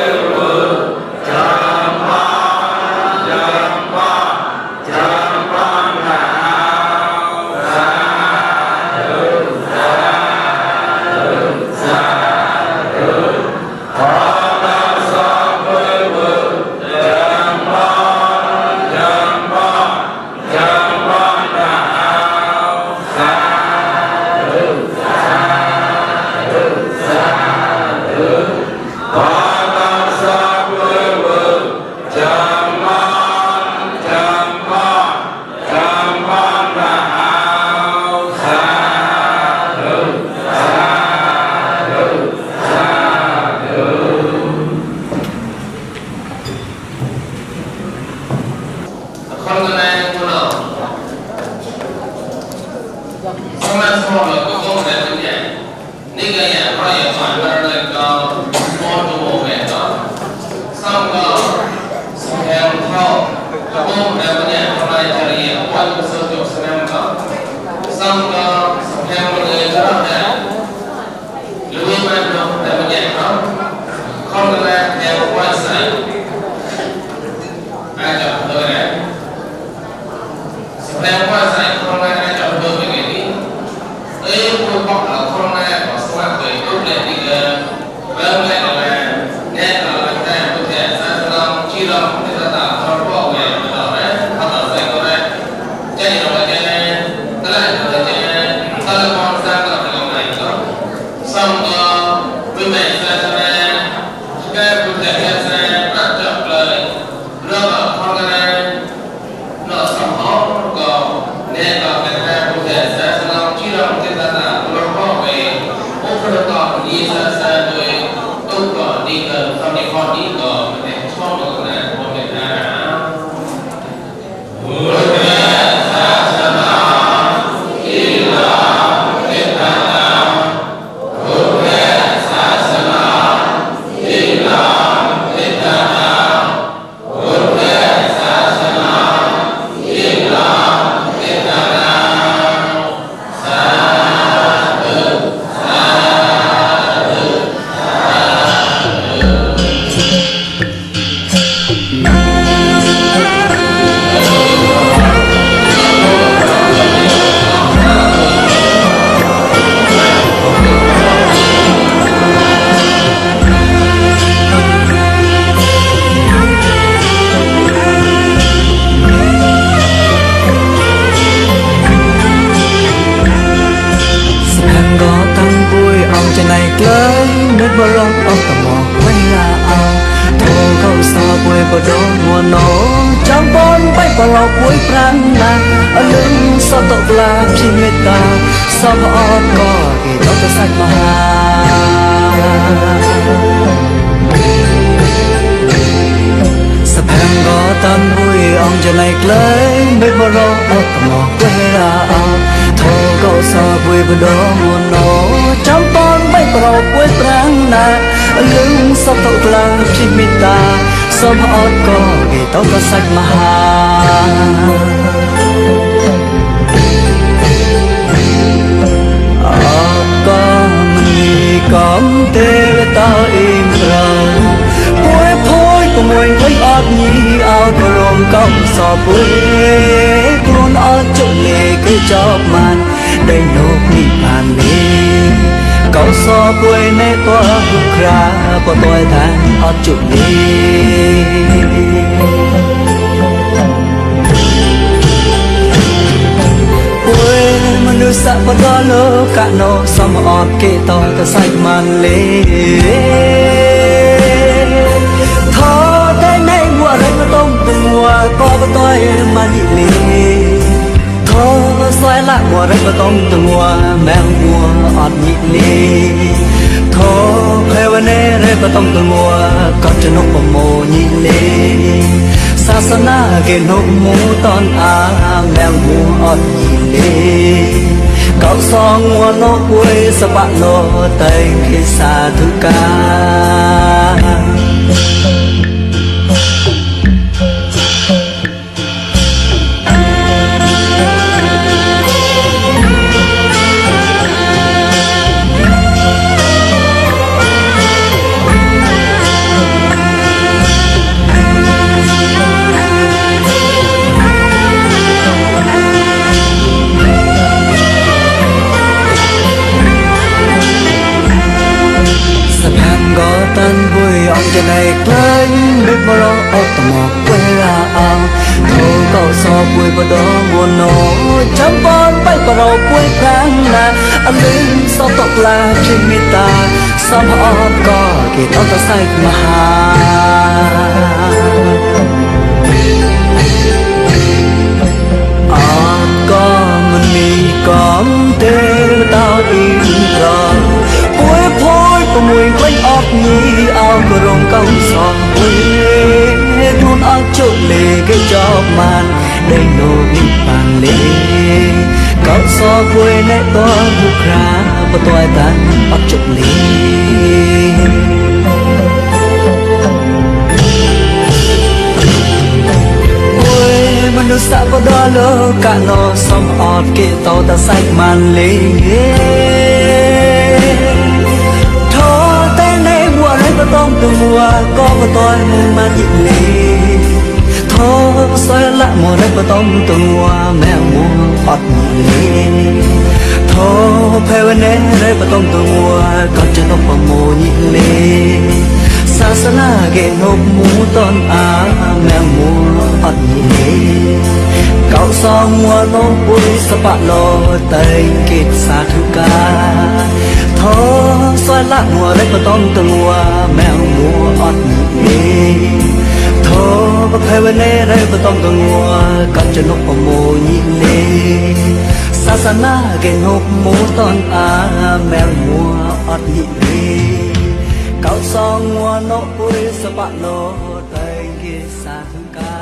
จำมาจำมาจำมาหนาวสาธุสาธุสาธุพอเก่าสอบผู้จำมาจำมาจำมาหนาว พรางนาอลืมสอบตกลาเพียงเมตตาสมอดก็เกตเอาแต่ใส่มาหาก็มันมีก้อนเทวดาอินทราป่วยพอยประมวยกลิ้งออกนี้เอากระรงเก้าสองป่วยดูนเอาจุดเล่ก็จอบมันได้โนบิปันเล่ก็สอบป่วยในตัวบุคราปะตัวตันปักจุดเล่มนุษย์สัพดอโลกะโนสมอดเกตอตะไซมันเลโทแต่ในหัวไรก็ต้องตัวก็บ่ต้อยมันยิเลโทสอยละหมดไรก็ต้องตัวแม่มัวอดเลโทเพวันเนไรก็ต้องตัวก็จะต้องประโมยิเลศาสนาเกนกหมูตอนอาแมงมัวอดนี้เก่าสองมัวน้องปุยสปะโลเตยกิจสาธุกาทอสอยละมัวไรก็ต้องตัวแมงมัวอดนี้ทอเพวันเนไรก็ต้องตัวก็จะนกประโมยิเลศาสนาเกนกหมูตอนอาแมงมัวอดนี้เก่าสองมัวโนปุยสปะโลเตยกิจสาธุกา